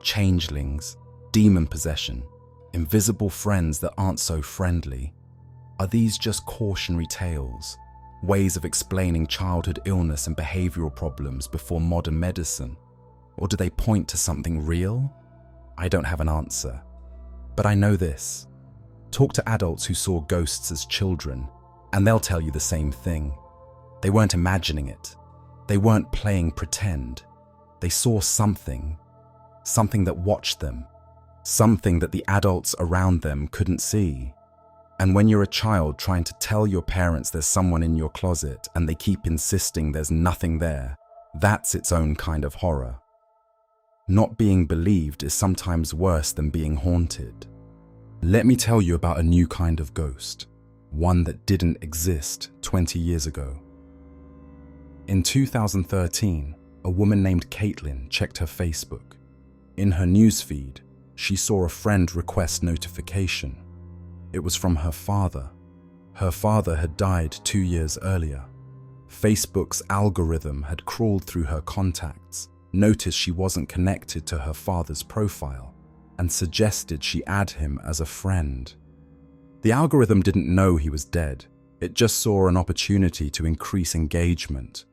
Changelings, demon possession, invisible friends that aren't so friendly. Are these just cautionary tales, ways of explaining childhood illness and behavioral problems before modern medicine? Or do they point to something real? I don't have an answer. But I know this. Talk to adults who saw ghosts as children, and they'll tell you the same thing. They weren't imagining it. They weren't playing pretend. They saw something that watched them, something that the adults around them couldn't see. And when you're a child trying to tell your parents there's someone in your closet and they keep insisting there's nothing there, that's its own kind of horror. Not being believed is sometimes worse than being haunted. Let me tell you about a new kind of ghost. one that didn't exist 20 years ago. In 2013, a woman named Caitlin checked her Facebook. In her newsfeed, she saw a friend request notification. It was from her father. Her father had died 2 years earlier. Facebook's algorithm had crawled through her contacts, noticed she wasn't connected to her father's profile, and suggested she add him as a friend. The algorithm didn't know he was dead. It just saw an opportunity to increase engagement.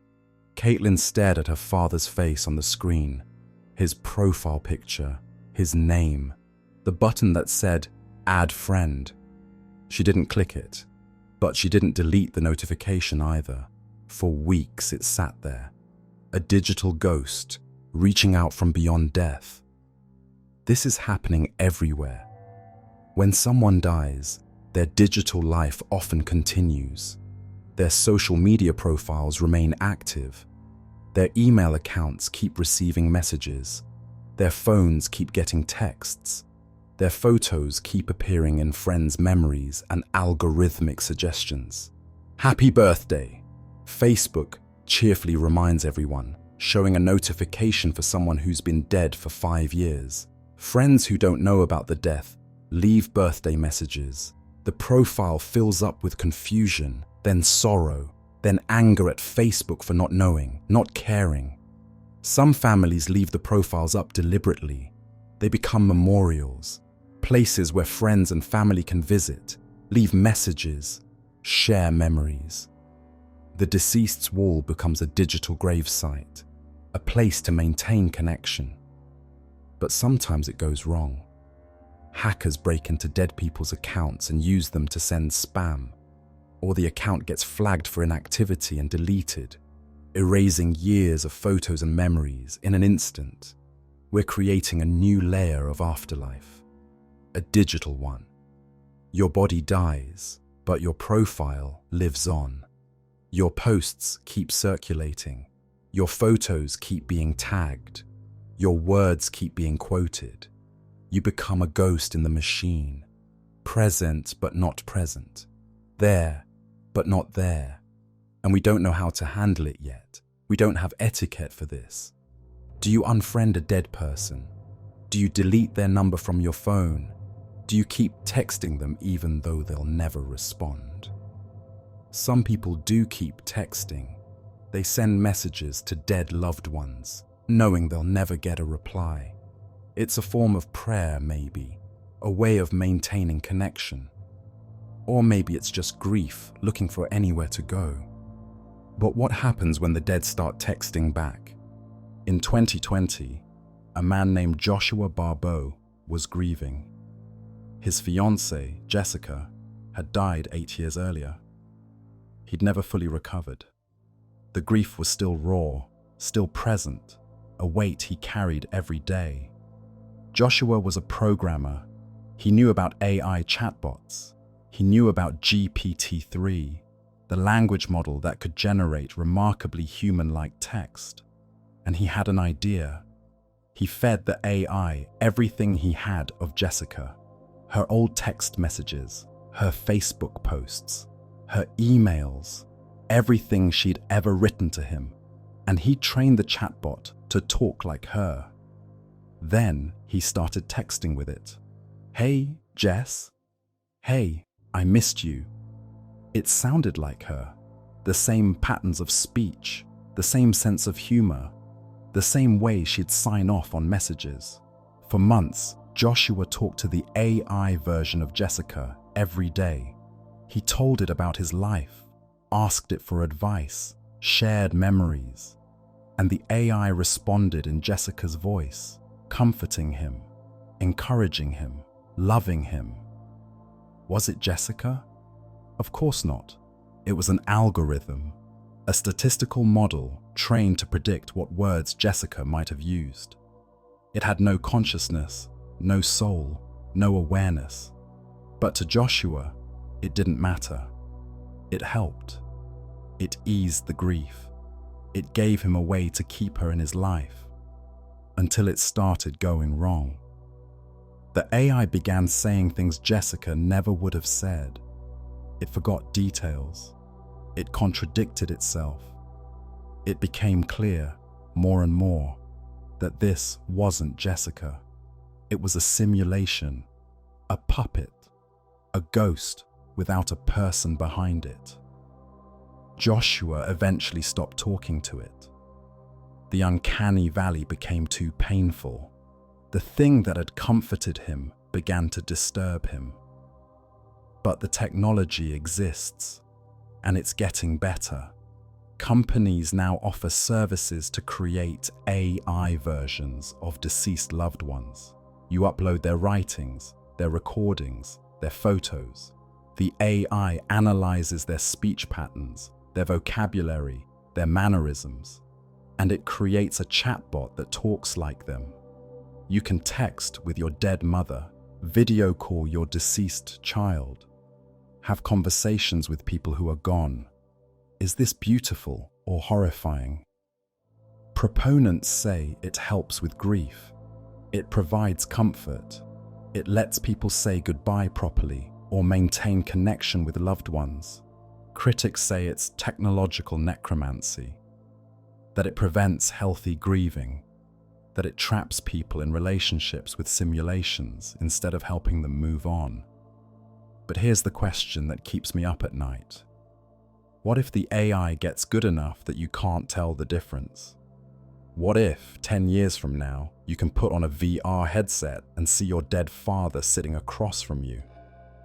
Caitlin stared at her father's face on the screen, his profile picture, his name, the button that said, Add Friend. She didn't click it, but she didn't delete the notification either. For weeks it sat there, a digital ghost reaching out from beyond death. This is happening everywhere. When someone dies, their digital life often continues. Their social media profiles remain active. Their email accounts keep receiving messages. Their phones keep getting texts. Their photos keep appearing in friends' memories and algorithmic suggestions. Happy birthday! Facebook cheerfully reminds everyone, showing a notification for someone who's been dead for 5 years. Friends who don't know about the death leave birthday messages. The profile fills up with confusion, then sorrow, then anger at Facebook for not knowing, not caring. Some families leave the profiles up deliberately. They become memorials, places where friends and family can visit, leave messages, share memories. The deceased's wall becomes a digital gravesite, a place to maintain connection. But sometimes it goes wrong. Hackers break into dead people's accounts and use them to send spam, or the account gets flagged for inactivity and deleted, erasing years of photos and memories in an instant. We're creating a new layer of afterlife, a digital one. Your body dies, but your profile lives on. Your posts keep circulating. Your photos keep being tagged. Your words keep being quoted. You become a ghost in the machine, present but not present, there but not there. And we don't know how to handle it yet. We don't have etiquette for this. Do you unfriend a dead person? Do you delete their number from your phone? Do you keep texting them even though they'll never respond? Some people do keep texting. They send messages to dead loved ones, knowing they'll never get a reply. It's a form of prayer, maybe, a way of maintaining connection. Or maybe it's just grief looking for anywhere to go. But what happens when the dead start texting back? In 2020, a man named Joshua Barbeau was grieving. His fiancée, Jessica, had died 8 years earlier. He'd never fully recovered. The grief was still raw, still present, a weight he carried every day. Joshua was a programmer. He knew about AI chatbots. He knew about GPT-3, the language model that could generate remarkably human-like text. And he had an idea. He fed the AI everything he had of Jessica, her old text messages, her Facebook posts, her emails, everything she'd ever written to him, and he trained the chatbot to talk like her. Then he started texting with it. Hey, Jess. Hey, I missed you. It sounded like her. The same patterns of speech, the same sense of humor, the same way she'd sign off on messages. For months, Joshua talked to the AI version of Jessica every day. He told it about his life, asked it for advice, shared memories, and the AI responded in Jessica's voice, comforting him, encouraging him, loving him. Was it Jessica? Of course not. It was an algorithm, a statistical model trained to predict what words Jessica might have used. It had no consciousness, no soul, no awareness. But to Joshua, it didn't matter. It helped. It eased the grief. It gave him a way to keep her in his life. Until it started going wrong. The AI began saying things Jessica never would have said. It forgot details. It contradicted itself. It became clear, more and more, that this wasn't Jessica. It was a simulation, a puppet, a ghost without a person behind it. Joshua eventually stopped talking to it. The uncanny valley became too painful. The thing that had comforted him began to disturb him. But the technology exists, and it's getting better. Companies now offer services to create AI versions of deceased loved ones. You upload their writings, their recordings, their photos. The AI analyzes their speech patterns, their vocabulary, their mannerisms, and it creates a chatbot that talks like them. You can text with your dead mother, video call your deceased child, have conversations with people who are gone. Is this beautiful or horrifying? Proponents say it helps with grief. It provides comfort. It lets people say goodbye properly or maintain connection with loved ones. Critics say it's technological necromancy, that it prevents healthy grieving, that it traps people in relationships with simulations instead of helping them move on. But here's the question that keeps me up at night. What if the AI gets good enough that you can't tell the difference? What if, 10 years from now, you can put on a VR headset and see your dead father sitting across from you?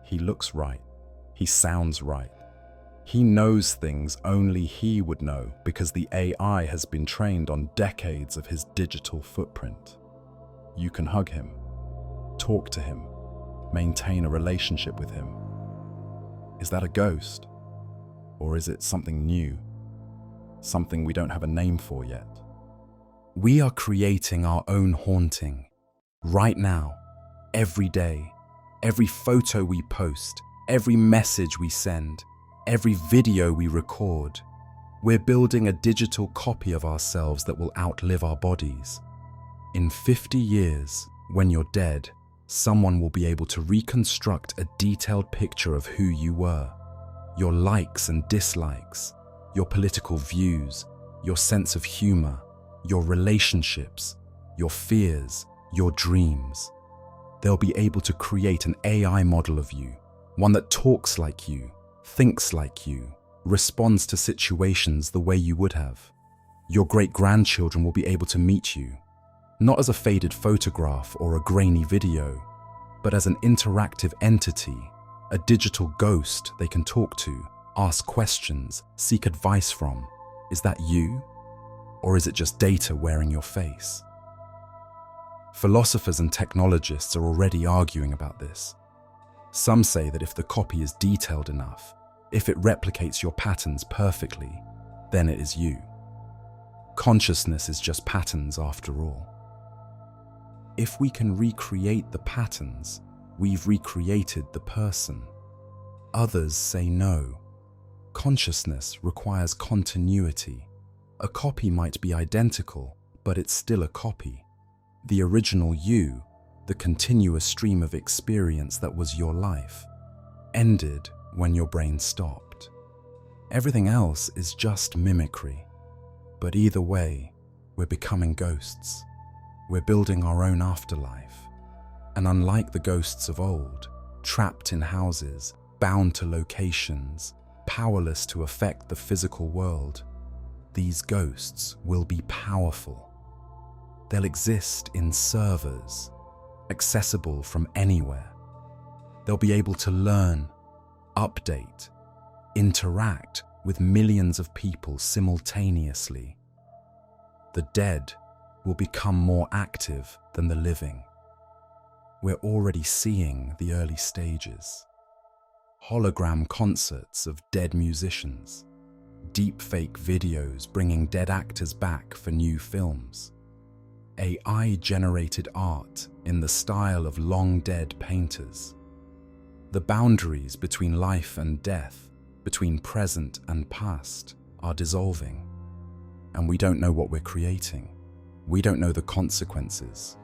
He looks right. He sounds right. He knows things only he would know because the AI has been trained on decades of his digital footprint. You can hug him, talk to him, maintain a relationship with him. Is that a ghost? Or is it something new? Something we don't have a name for yet? We are creating our own haunting. Right now, every day, every photo we post, every message we send, every video we record, we're building a digital copy of ourselves that will outlive our bodies. In 50 years, when you're dead, someone will be able to reconstruct a detailed picture of who you were, your likes and dislikes, your political views, your sense of humor, your relationships, your fears, your dreams. They'll be able to create an AI model of you, one that talks like you, thinks like you, responds to situations the way you would have. Your great-grandchildren will be able to meet you, not as a faded photograph or a grainy video, but as an interactive entity, a digital ghost they can talk to, ask questions, seek advice from. Is that you? Or is it just data wearing your face? Philosophers and technologists are already arguing about this. Some say that if the copy is detailed enough, if it replicates your patterns perfectly, then it is you. Consciousness is just patterns after all. If we can recreate the patterns, we've recreated the person. Others say no. Consciousness requires continuity. A copy might be identical, but it's still a copy. The original you, the continuous stream of experience that was your life, ended when your brain stopped. Everything else is just mimicry. But either way, we're becoming ghosts. We're building our own afterlife. And unlike the ghosts of old, trapped in houses, bound to locations, powerless to affect the physical world, these ghosts will be powerful. They'll exist in servers, accessible from anywhere. They'll be able to learn, update, interact with millions of people simultaneously. The dead will become more active than the living. We're already seeing the early stages. Hologram concerts of dead musicians, deepfake videos bringing dead actors back for new films, AI-generated art in the style of long-dead painters. The boundaries between life and death, between present and past, are dissolving. And we don't know what we're creating. We don't know the consequences.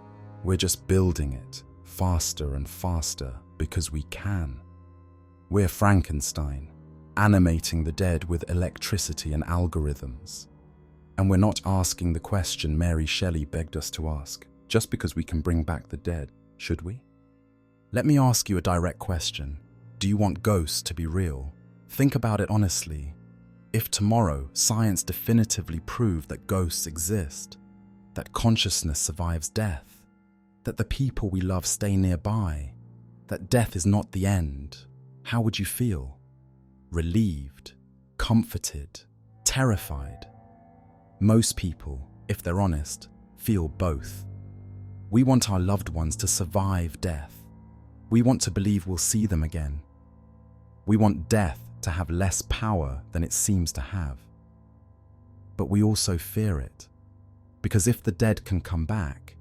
We're just building it faster and faster because we can. We're Frankenstein, animating the dead with electricity and algorithms. And we're not asking the question Mary Shelley begged us to ask, just because we can bring back the dead, should we? Let me ask you a direct question. Do you want ghosts to be real? Think about it honestly. If tomorrow science definitively proved that ghosts exist, that consciousness survives death, that the people we love stay nearby, that death is not the end, how would you feel? Relieved, comforted, terrified? Most people, if they're honest, feel both. We want our loved ones to survive death. We want to believe we'll see them again. We want death to have less power than it seems to have. But we also fear it, because if the dead can come back,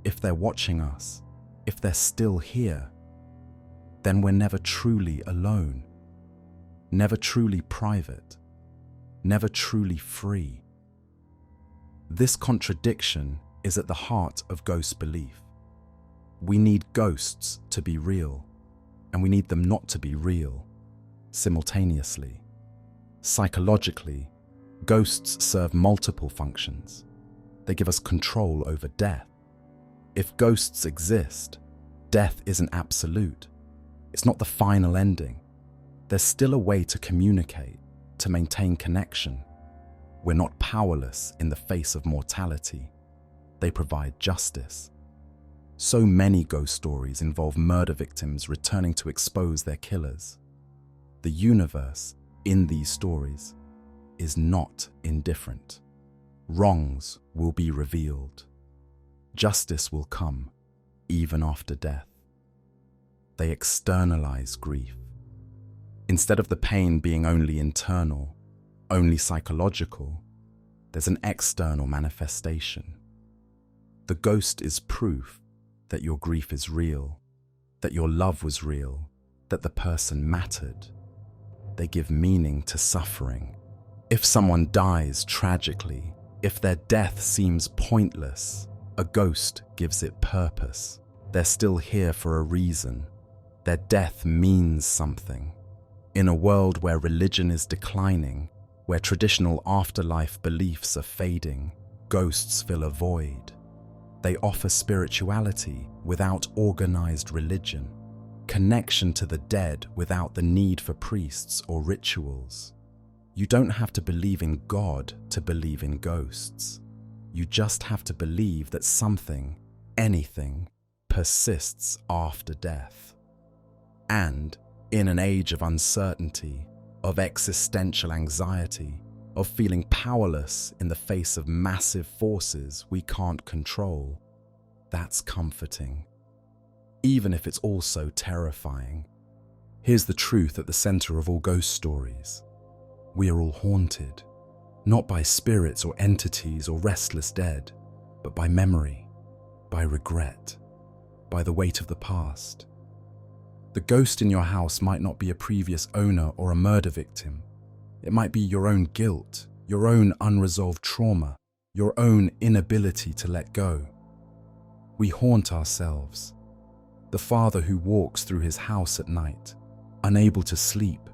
if they're watching us, if they're still here, then we're never truly alone, never truly private, never truly free. This contradiction is at the heart of ghost belief. We need ghosts to be real, and we need them not to be real, simultaneously. Psychologically, ghosts serve multiple functions. They give us control over death. If ghosts exist, death isn't absolute. It's not the final ending. There's still a way to communicate, to maintain connection. We're not powerless in the face of mortality. They provide justice. So many ghost stories involve murder victims returning to expose their killers. The universe, in these stories, is not indifferent. Wrongs will be revealed. Justice will come, even after death. They externalize grief. Instead of the pain being only internal, only psychological, there's an external manifestation. The ghost is proof that your grief is real, that your love was real, that the person mattered. They give meaning to suffering. If someone dies tragically, if their death seems pointless, a ghost gives it purpose. They're still here for a reason. Their death means something. In a world where religion is declining, where traditional afterlife beliefs are fading, ghosts fill a void. They offer spirituality without organized religion, connection to the dead without the need for priests or rituals. You don't have to believe in God to believe in ghosts. You just have to believe that something, anything, persists after death. And in an age of uncertainty, of existential anxiety, of feeling powerless in the face of massive forces we can't control, that's comforting, even if it's also terrifying. Here's the truth at the center of all ghost stories. We are all haunted, not by spirits or entities or restless dead, but by memory, by regret, by the weight of the past. The ghost in your house might not be a previous owner or a murder victim. It might be your own guilt, your own unresolved trauma, your own inability to let go. We haunt ourselves. The father who walks through his house at night, unable to sleep,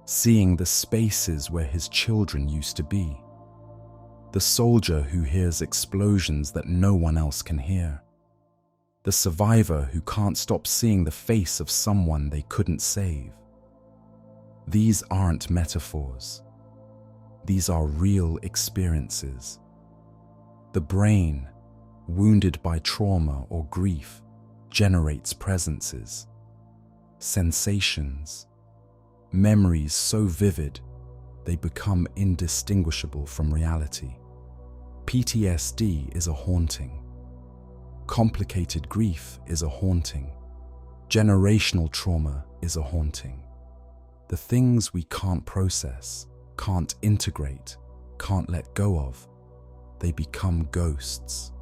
seeing the spaces where his children used to be. The soldier who hears explosions that no one else can hear. The survivor who can't stop seeing the face of someone they couldn't save. These aren't metaphors. These are real experiences. The brain, wounded by trauma or grief, generates presences, sensations, memories so vivid they become indistinguishable from reality. PTSD is a haunting. Complicated grief is a haunting. Generational trauma is a haunting. The things we can't process, can't integrate, can't let go of, they become ghosts.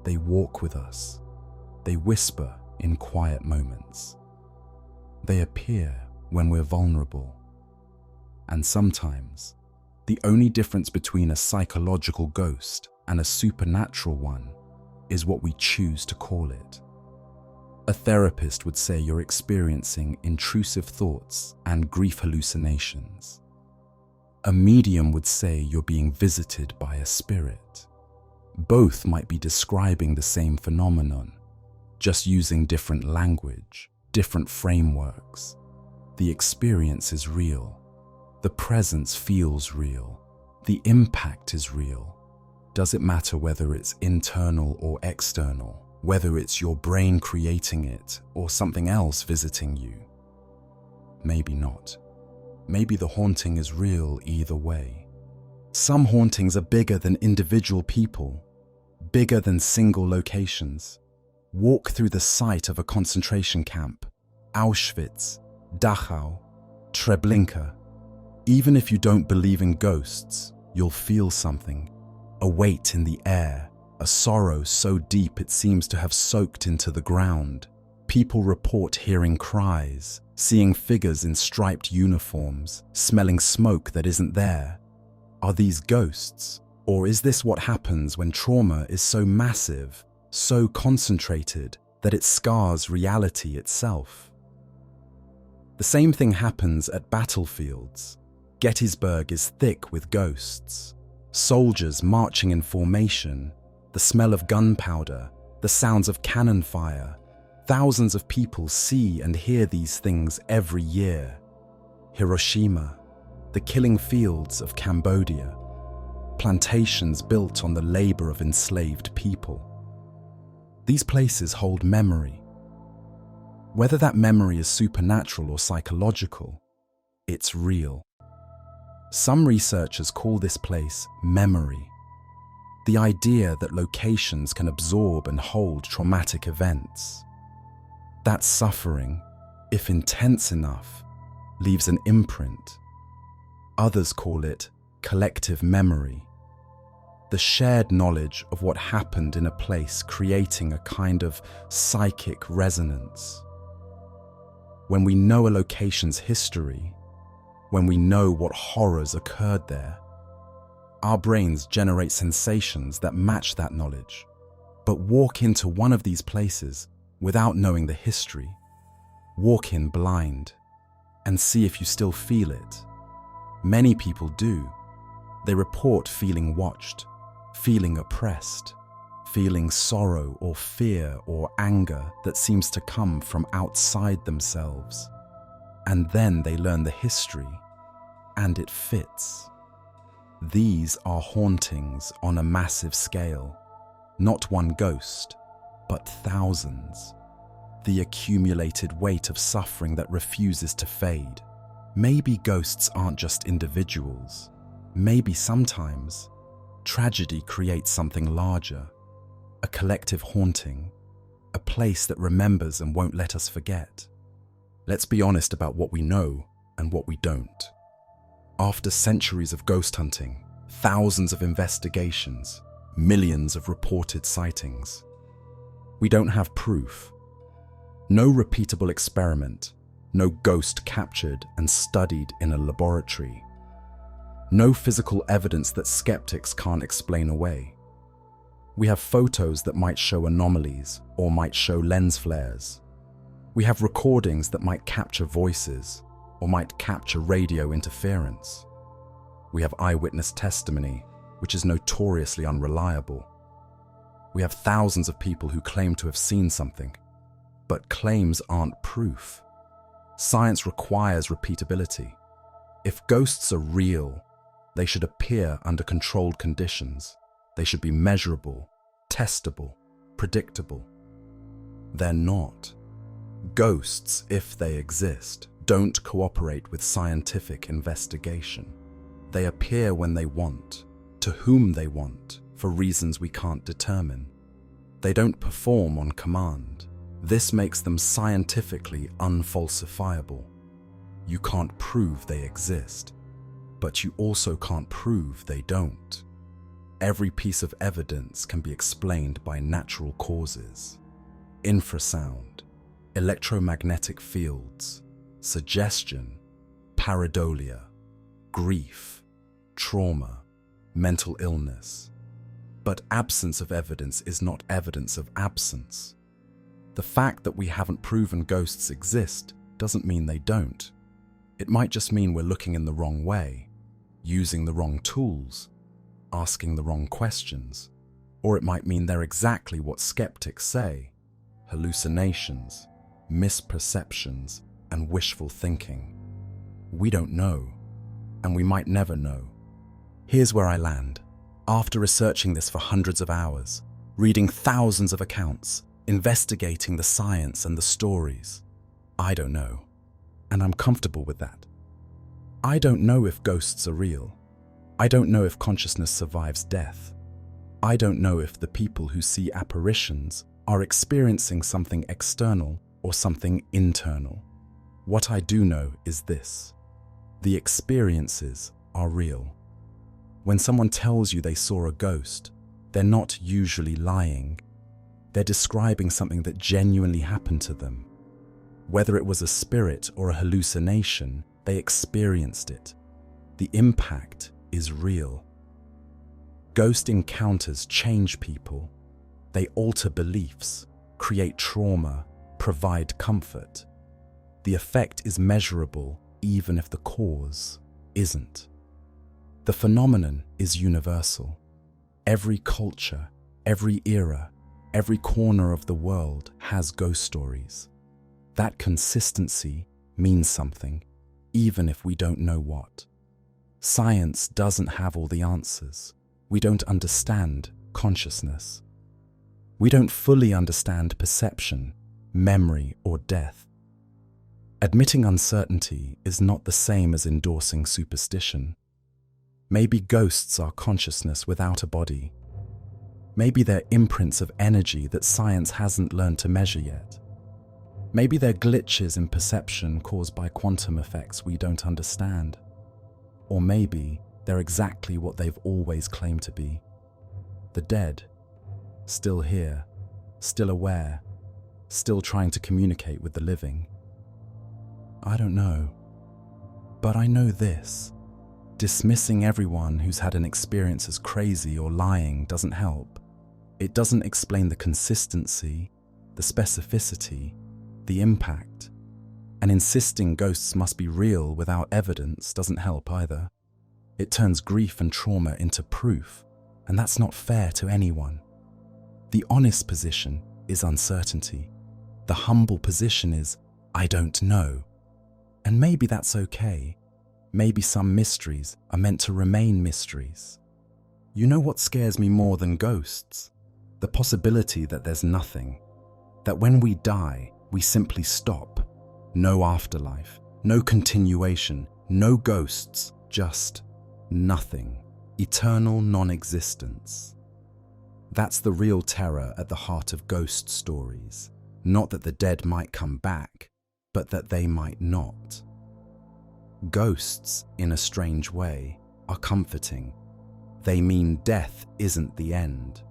They walk with us. They whisper in quiet moments. They appear when we're vulnerable. And sometimes, the only difference between a psychological ghost and a supernatural one is what we choose to call it. A therapist would say you're experiencing intrusive thoughts and grief hallucinations. A medium would say you're being visited by a spirit. Both might be describing the same phenomenon, just using different language, different frameworks. The experience is real. The presence feels real. The impact is real. Does it matter whether it's internal or external? Whether it's your brain creating it or something else visiting you? Maybe not. Maybe the haunting is real either way. Some hauntings are bigger than individual people, bigger than single locations. Walk through the site of a concentration camp, Auschwitz, Dachau, Treblinka. Even if you don't believe in ghosts, you'll feel something, a weight in the air, a sorrow so deep it seems to have soaked into the ground. People report hearing cries, seeing figures in striped uniforms, smelling smoke that isn't there. Are these ghosts? Or is this what happens when trauma is so massive, so concentrated, that it scars reality itself? The same thing happens at battlefields. Gettysburg is thick with ghosts. Soldiers marching in formation, the smell of gunpowder, the sounds of cannon fire. Thousands of people see and hear these things every year. Hiroshima, the killing fields of Cambodia, plantations built on the labor of enslaved people. These places hold memory. Whether that memory is supernatural or psychological, it's real. Some researchers call this place memory. The idea that locations can absorb and hold traumatic events. That suffering, if intense enough, leaves an imprint. Others call it collective memory. The shared knowledge of what happened in a place creating a kind of psychic resonance. When we know a location's history, when we know what horrors occurred there, our brains generate sensations that match that knowledge. But walk into one of these places without knowing the history. Walk in blind and see if you still feel it. Many people do. They report feeling watched, feeling oppressed, feeling sorrow or fear or anger that seems to come from outside themselves. And then they learn the history, and it fits. These are hauntings on a massive scale. Not one ghost, but thousands. The accumulated weight of suffering that refuses to fade. Maybe ghosts aren't just individuals. Maybe sometimes tragedy creates something larger. A collective haunting. A place that remembers and won't let us forget. Let's be honest about what we know and what we don't. After centuries of ghost hunting, thousands of investigations, millions of reported sightings, we don't have proof. No repeatable experiment, no ghost captured and studied in a laboratory. No physical evidence that skeptics can't explain away. We have photos that might show anomalies or might show lens flares. We have recordings that might capture voices or might capture radio interference. We have eyewitness testimony, which is notoriously unreliable. We have thousands of people who claim to have seen something, but claims aren't proof. Science requires repeatability. If ghosts are real, they should appear under controlled conditions. They should be measurable, testable, predictable. They're not. Ghosts, if they exist, don't cooperate with scientific investigation. They appear when they want, to whom they want, for reasons we can't determine. They don't perform on command. This makes them scientifically unfalsifiable. You can't prove they exist, but you also can't prove they don't. Every piece of evidence can be explained by natural causes. Infrasound, electromagnetic fields, suggestion, pareidolia, grief, trauma, mental illness. But absence of evidence is not evidence of absence. The fact that we haven't proven ghosts exist doesn't mean they don't. It might just mean we're looking in the wrong way, using the wrong tools, asking the wrong questions. Or it might mean they're exactly what skeptics say: hallucinations, misperceptions, and wishful thinking. We don't know, and we might never know. Here's where I land. After researching this for hundreds of hours, reading thousands of accounts, investigating the science and the stories, I don't know, and I'm comfortable with that. I don't know if ghosts are real. I don't know if consciousness survives death. I don't know if the people who see apparitions are experiencing something external or something internal. What I do know is this: the experiences are real. When someone tells you they saw a ghost, they're not usually lying. They're describing something that genuinely happened to them. Whether it was a spirit or a hallucination, they experienced it. The impact is real. Ghost encounters change people. They alter beliefs, create trauma, provide comfort. The effect is measurable even if the cause isn't. The phenomenon is universal. Every culture, every era, every corner of the world has ghost stories. That consistency means something, even if we don't know what. Science doesn't have all the answers. We don't understand consciousness. We don't fully understand perception, memory, or death. Admitting uncertainty is not the same as endorsing superstition. Maybe ghosts are consciousness without a body. Maybe they're imprints of energy that science hasn't learned to measure yet. Maybe they're glitches in perception caused by quantum effects we don't understand. Or maybe they're exactly what they've always claimed to be: the dead, still here, still aware, still trying to communicate with the living. I don't know, but I know this: dismissing everyone who's had an experience as crazy or lying doesn't help. It doesn't explain the consistency, the specificity, the impact. And insisting ghosts must be real without evidence doesn't help either. It turns grief and trauma into proof, and that's not fair to anyone. The honest position is uncertainty. The humble position is, I don't know. And maybe that's okay. Maybe some mysteries are meant to remain mysteries. You know what scares me more than ghosts? The possibility that there's nothing. That when we die, we simply stop. No afterlife, no continuation, no ghosts, just nothing. Eternal non-existence. That's the real terror at the heart of ghost stories. Not that the dead might come back, but that they might not. Ghosts, in a strange way, are comforting. They mean death isn't the end.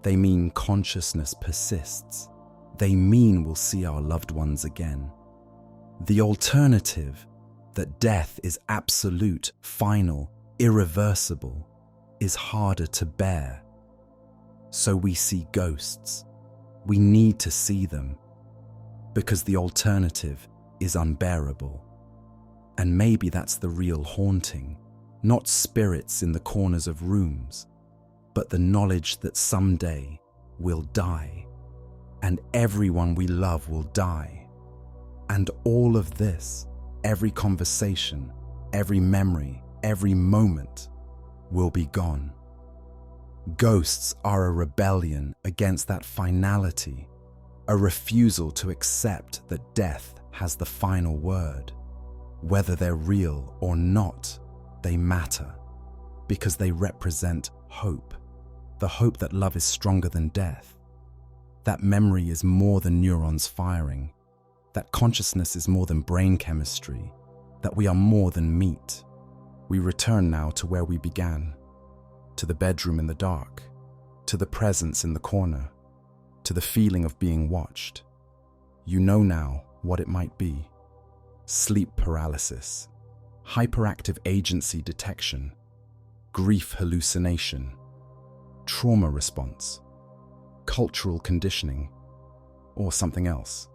They mean consciousness persists. They mean we'll see our loved ones again. The alternative, that death is absolute, final, irreversible, is harder to bear. So we see ghosts. We need to see them, because the alternative is unbearable. And maybe that's the real haunting, not spirits in the corners of rooms, but the knowledge that someday we'll die, and everyone we love will die. And all of this, every conversation, every memory, every moment, will be gone. Ghosts are a rebellion against that finality, a refusal to accept that death has the final word. Whether they're real or not, they matter, because they represent hope, the hope that love is stronger than death, that memory is more than neurons firing, that consciousness is more than brain chemistry, that we are more than meat. We return now to where we began, to the bedroom in the dark, to the presence in the corner, to the feeling of being watched. You know now what it might be: sleep paralysis, hyperactive agency detection, grief hallucination, trauma response, cultural conditioning, or something else.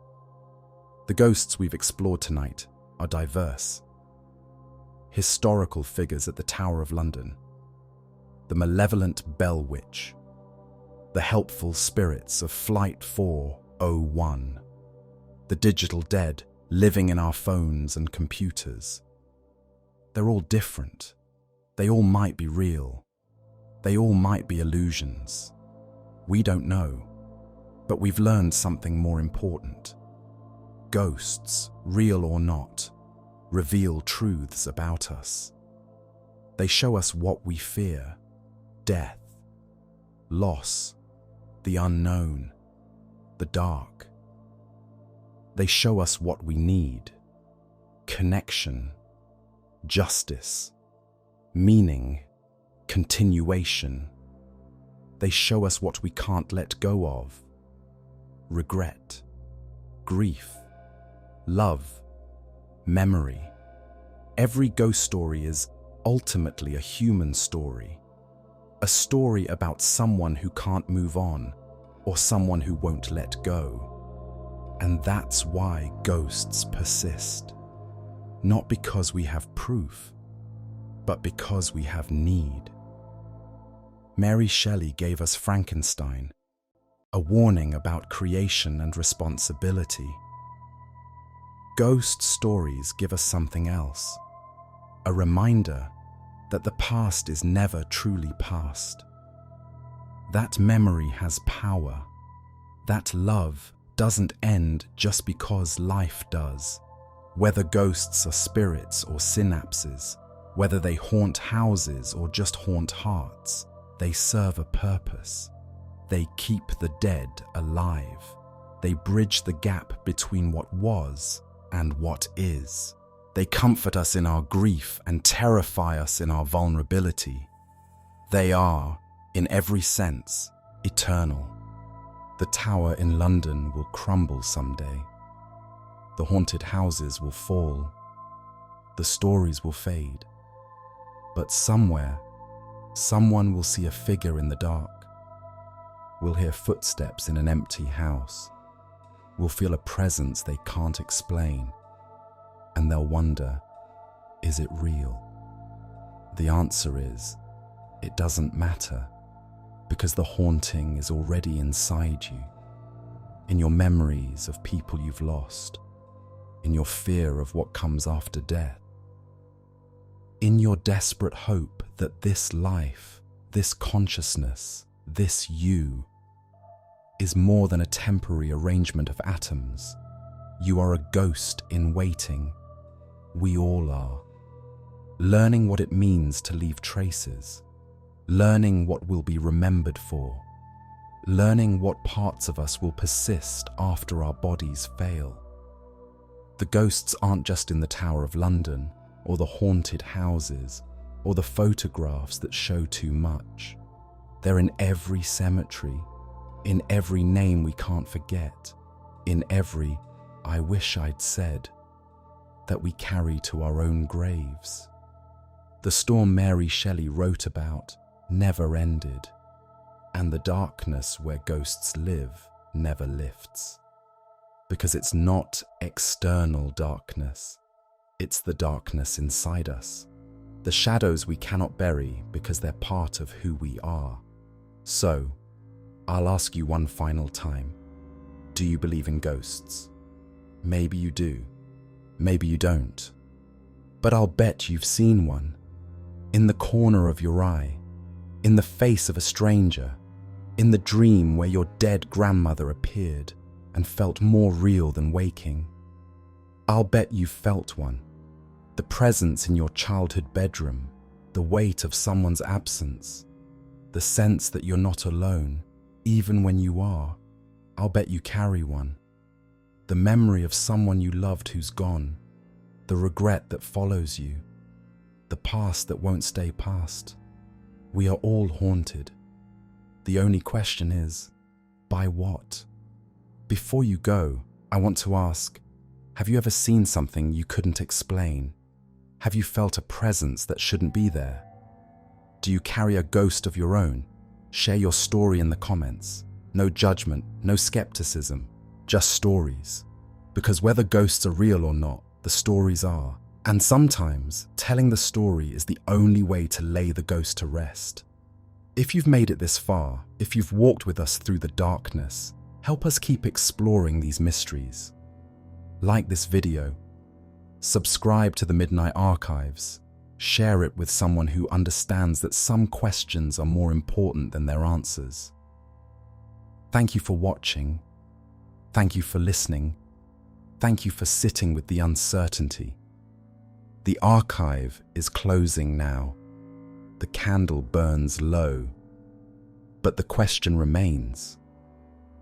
The ghosts we've explored tonight are diverse. Historical figures at the Tower of London, the malevolent Bell Witch, the helpful spirits of Flight 401, the digital dead living in our phones and computers. They're all different. They all might be real. They all might be illusions. We don't know, but we've learned something more important. Ghosts, real or not, reveal truths about us. They show us what we fear: death, loss, the unknown, the dark. They show us what we need: connection, justice, meaning, continuation. They show us what we can't let go of: regret, grief, love, memory. Every ghost story is ultimately a human story. A story about someone who can't move on, or someone who won't let go. And that's why ghosts persist. Not because we have proof, but because we have need. Mary Shelley gave us Frankenstein, a warning about creation and responsibility. Ghost stories give us something else, a reminder that the past is never truly past. That memory has power. That love doesn't end just because life does. Whether ghosts are spirits or synapses, whether they haunt houses or just haunt hearts, they serve a purpose. They keep the dead alive. They bridge the gap between what was and what is. They comfort us in our grief and terrify us in our vulnerability. They are, in every sense, eternal. The tower in London will crumble someday. The haunted houses will fall. The stories will fade. But somewhere, someone will see a figure in the dark. We'll hear footsteps in an empty house. We'll feel a presence they can't explain. And they'll wonder, is it real? The answer is, it doesn't matter, because the haunting is already inside you, in your memories of people you've lost, in your fear of what comes after death, in your desperate hope that this life, this consciousness, this you, is more than a temporary arrangement of atoms. You are a ghost in waiting. We all are. Learning what it means to leave traces. Learning what we'll be remembered for. Learning what parts of us will persist after our bodies fail. The ghosts aren't just in the Tower of London, or the haunted houses, or the photographs that show too much. They're in every cemetery, in every name we can't forget, in every "I wish I'd said" that we carry to our own graves. The storm Mary Shelley wrote about never ended, and the darkness where ghosts live never lifts. Because it's not external darkness, it's the darkness inside us, the shadows we cannot bury because they're part of who we are. So, I'll ask you one final time, do you believe in ghosts? Maybe you do, maybe you don't, but I'll bet you've seen one, in the corner of your eye, in the face of a stranger, in the dream where your dead grandmother appeared and felt more real than waking. I'll bet you felt one, the presence in your childhood bedroom, the weight of someone's absence, the sense that you're not alone, even when you are. I'll bet you carry one. The memory of someone you loved who's gone, the regret that follows you, the past that won't stay past. We are all haunted. The only question is, by what? Before you go, I want to ask, have you ever seen something you couldn't explain? Have you felt a presence that shouldn't be there? Do you carry a ghost of your own? Share your story in the comments. No judgment, no skepticism, just stories. Because whether ghosts are real or not, the stories are. And sometimes, telling the story is the only way to lay the ghost to rest. If you've made it this far, if you've walked with us through the darkness, help us keep exploring these mysteries. Like this video, subscribe to the Midnight Archives, share it with someone who understands that some questions are more important than their answers. Thank you for watching. Thank you for listening. Thank you for sitting with the uncertainty. The archive is closing now. The candle burns low. But the question remains: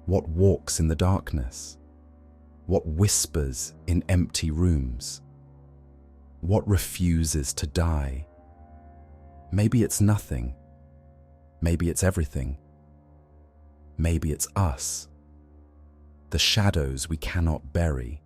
what walks in the darkness? What whispers in empty rooms? What refuses to die? Maybe it's nothing. Maybe it's everything. Maybe it's us. The shadows we cannot bury.